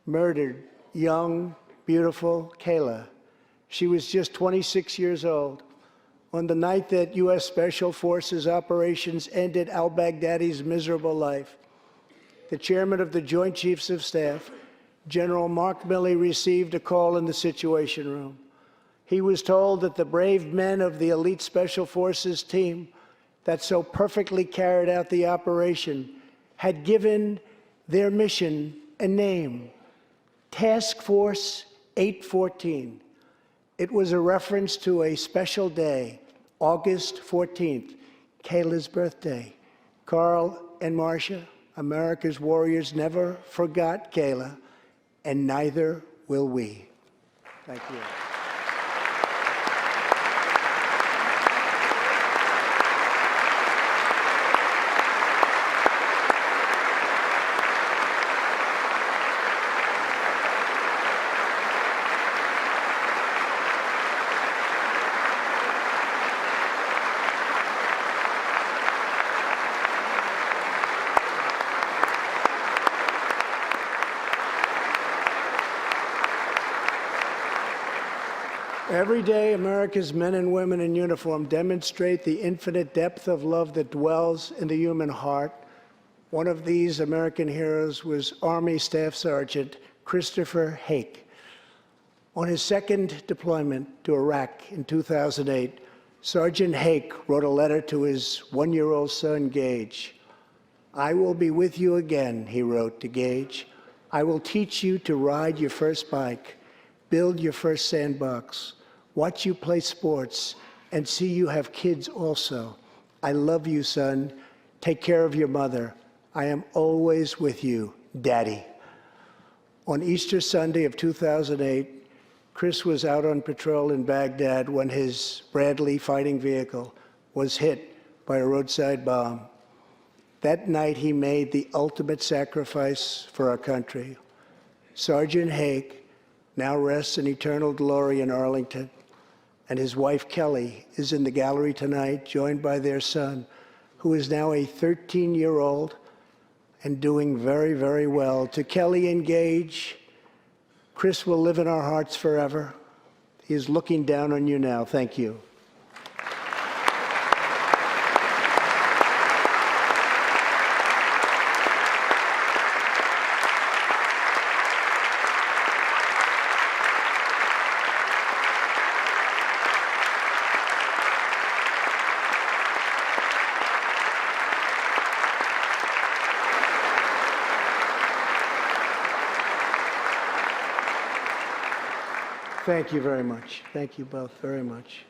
murdered young, beautiful Kayla. She was just 26 years old. On the night that U.S. Special Forces operations ended al-Baghdadi's miserable life, the chairman of the Joint Chiefs of Staff, General Mark Milley, received a call in the Situation Room. He was told that the brave men of the elite Special Forces team that so perfectly carried out the operation had given their mission a name, Task Force 814. It was a reference to a special day, August 14th, Kayla's birthday. Carl and Marcia, America's warriors, never forgot Kayla, and neither will we. Thank you. Every day, America's men and women in uniform demonstrate the infinite depth of love that dwells in the human heart. One of these American heroes was Army Staff Sergeant Christopher Hake. On his second deployment to Iraq in 2008, Sergeant Hake wrote a letter to his one-year-old son, Gage. "I will be with you again," he wrote to Gage. "I will teach you to ride your first bike, build your first sandbox, watch you play sports, and see you have kids also. I love you, son. Take care of your mother. I am always with you, Daddy." On Easter Sunday of 2008, Chris was out on patrol in Baghdad when his Bradley fighting vehicle was hit by a roadside bomb. That night, he made the ultimate sacrifice for our country. Sergeant Hake now rests in eternal glory in Arlington, and his wife, Kelly, is in the gallery tonight, joined by their son, who is now a 13-year-old and doing very, very well. To Kelly and Gage, Chris will live in our hearts forever. He is looking down on you now. Thank you. Thank you very much. Thank you both very much.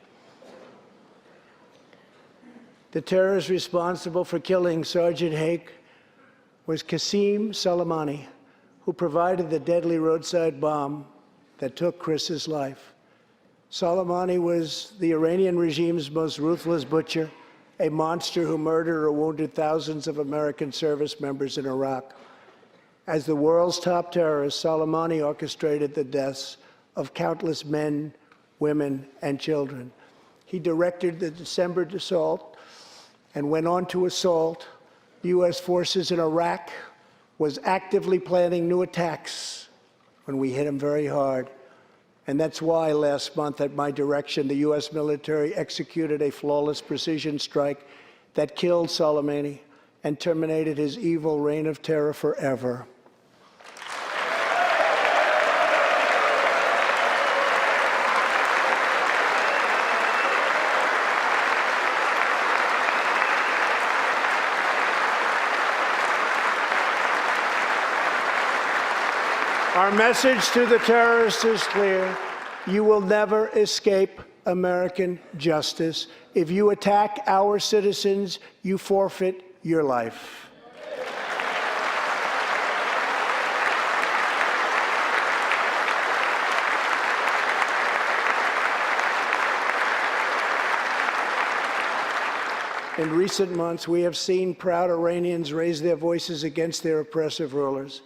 The terrorist responsible for killing Sergeant Hake was Qasem Soleimani, who provided the deadly roadside bomb that took Chris's life. Soleimani was the Iranian regime's most ruthless butcher, a monster who murdered or wounded thousands of American service members in Iraq. As the world's top terrorist, Soleimani orchestrated the deaths of countless men, women, and children. He directed the December assault and went on to assault U.S. forces in Iraq, was actively planning new attacks when we hit him very hard. And that's why last month, at my direction, the U.S. military executed a flawless precision strike that killed Soleimani and terminated his evil reign of terror forever. Our message to the terrorists is clear. You will never escape American justice. If you attack our citizens, you forfeit your life. In recent months, we have seen proud Iranians raise their voices against their oppressive rulers.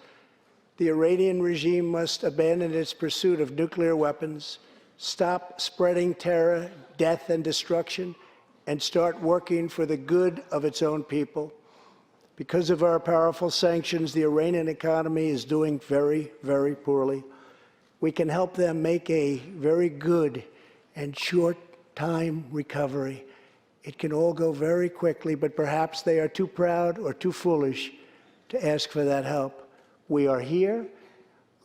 The Iranian regime must abandon its pursuit of nuclear weapons, stop spreading terror, death, and destruction, and start working for the good of its own people. Because of our powerful sanctions, the Iranian economy is doing very, very poorly. We can help them make a very good and short-time recovery. It can all go very quickly, but perhaps they are too proud or too foolish to ask for that help. We are here.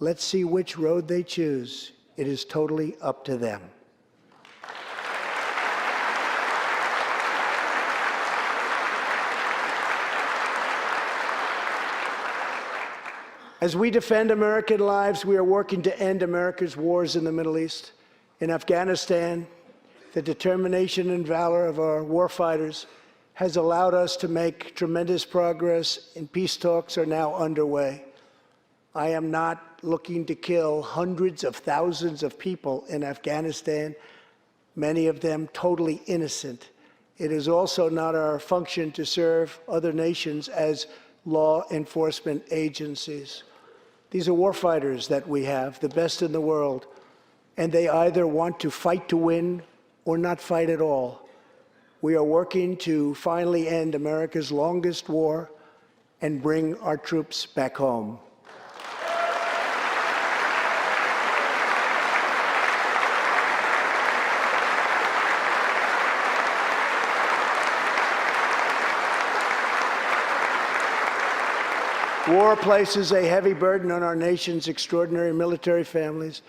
Let's see which road they choose. It is totally up to them. As we defend American lives, we are working to end America's wars in the Middle East. In Afghanistan, the determination and valor of our warfighters has allowed us to make tremendous progress, and peace talks are now underway. I am not looking to kill hundreds of thousands of people in Afghanistan, many of them totally innocent. It is also not our function to serve other nations as law enforcement agencies. These are warfighters that we have, the best in the world, and they either want to fight to win or not fight at all. We are working to finally end America's longest war and bring our troops back home. War places a heavy burden on our nation's extraordinary military families,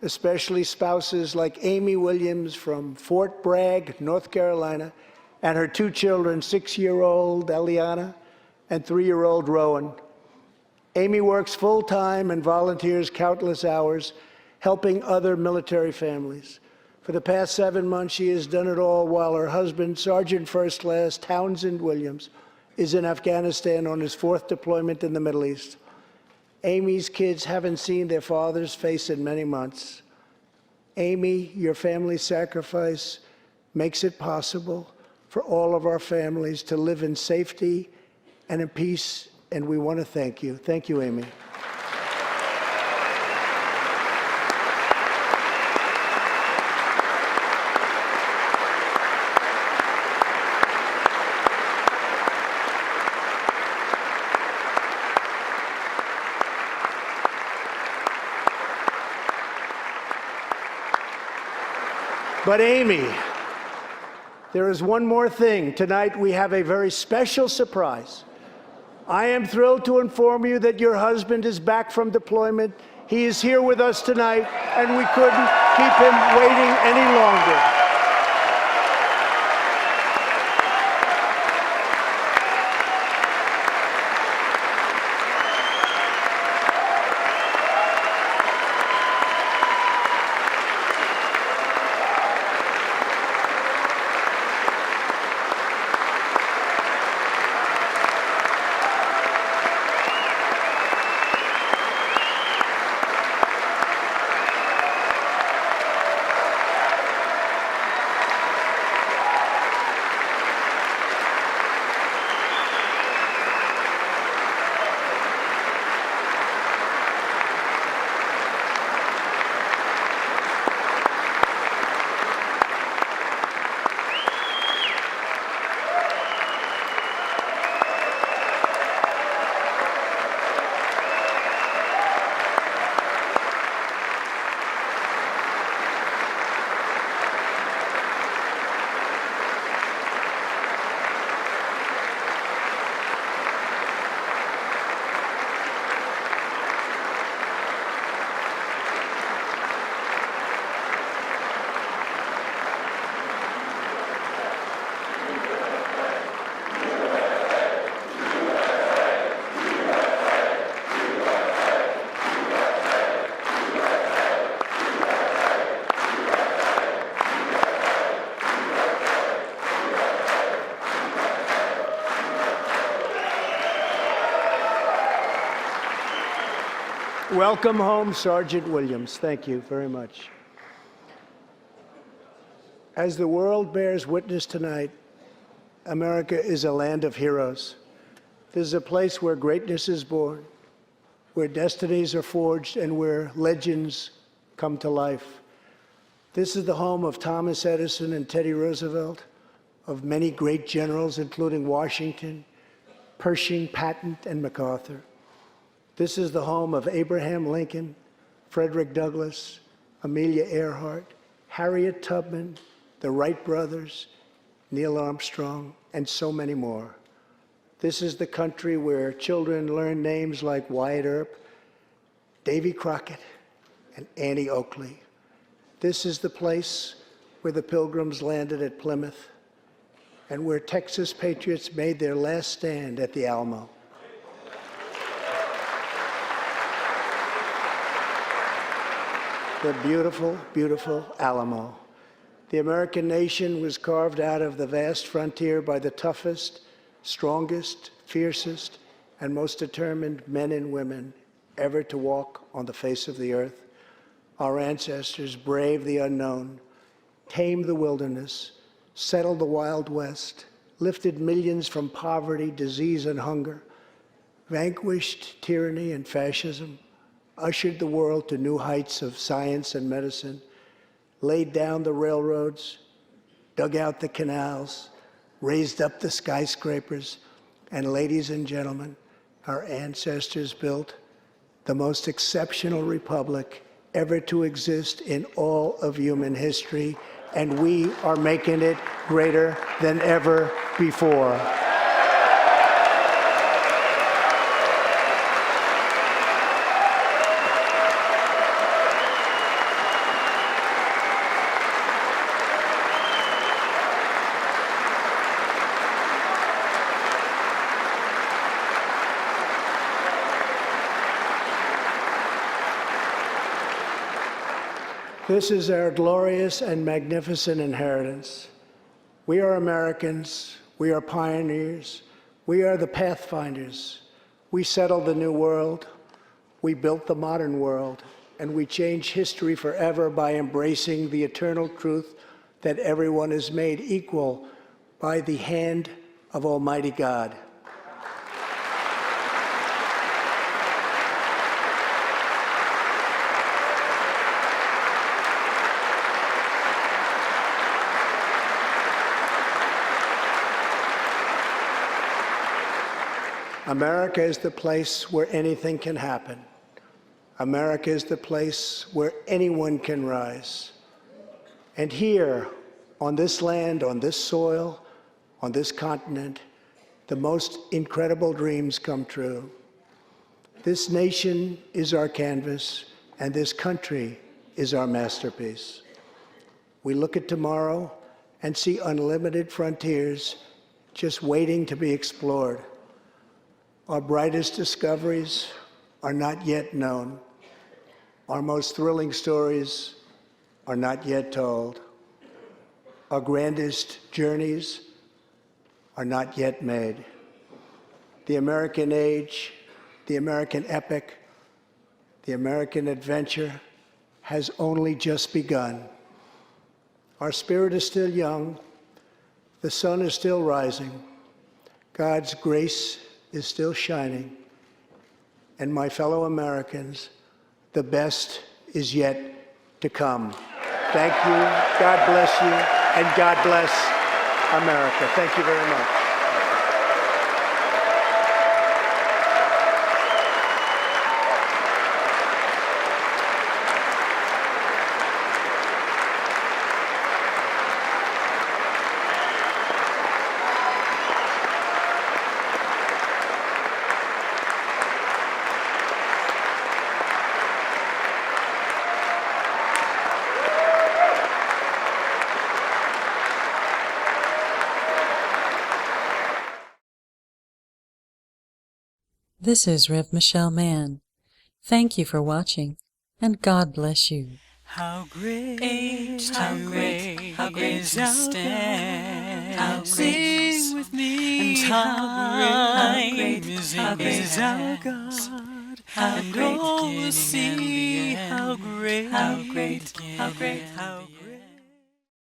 especially spouses like Amy Williams from Fort Bragg, North Carolina, and her two children, 6-year-old Eliana and 3-year-old Rowan. Amy works full-time and volunteers countless hours helping other military families. For the past 7 months, she has done it all while her husband, Sergeant First Class Townsend Williams, is in Afghanistan on his 4th deployment in the Middle East. Amy's kids haven't seen their father's face in many months. Amy, your family's sacrifice makes it possible for all of our families to live in safety and in peace, and we want to thank you. Thank you, Amy. But Amy, there is one more thing. Tonight we have a very special surprise. I am thrilled to inform you that your husband is back from deployment. He is here with us tonight, and we couldn't keep him waiting any longer. Welcome home, Sergeant Williams. Thank you very much. As the world bears witness tonight, America is a land of heroes. This is a place where greatness is born, where destinies are forged, and where legends come to life. This is the home of Thomas Edison and Teddy Roosevelt, of many great generals, including Washington, Pershing, Patton, and MacArthur. This is the home of Abraham Lincoln, Frederick Douglass, Amelia Earhart, Harriet Tubman, the Wright brothers, Neil Armstrong, and so many more. This is the country where children learn names like Wyatt Earp, Davy Crockett, and Annie Oakley. This is the place where the Pilgrims landed at Plymouth and where Texas Patriots made their last stand at the Alamo. The beautiful, beautiful Alamo. The American nation was carved out of the vast frontier by the toughest, strongest, fiercest, and most determined men and women ever to walk on the face of the earth. Our ancestors braved the unknown, tamed the wilderness, settled the Wild West, lifted millions from poverty, disease, and hunger, vanquished tyranny and fascism, ushered the world to new heights of science and medicine, laid down the railroads, dug out the canals, raised up the skyscrapers, and ladies and gentlemen, our ancestors built the most exceptional republic ever to exist in all of human history, and we are making it greater than ever before. This is our glorious and magnificent inheritance. We are Americans. We are pioneers. We are the pathfinders. We settled the new world. We built the modern world. And we change history forever by embracing the eternal truth that everyone is made equal by the hand of Almighty God. America is the place where anything can happen. America is the place where anyone can rise. And here, on this land, on this soil, on this continent, the most incredible dreams come true. This nation is our canvas, and this country is our masterpiece. We look at tomorrow and see unlimited frontiers just waiting to be explored. Our brightest discoveries are not yet known. Our most thrilling stories are not yet told. Our grandest journeys are not yet made. The American age, the American epic, the American adventure has only just begun. Our spirit is still young. The sun is still rising. God's grace is still shining. And my fellow Americans, the best is yet to come. Thank you, God bless you, and God bless America. Thank you very much. This is RevMichelleHopkinsMann. Thank you for watching, and God bless you. How great is our stand. How Sing with me, and how great is our God. And all will see how great, how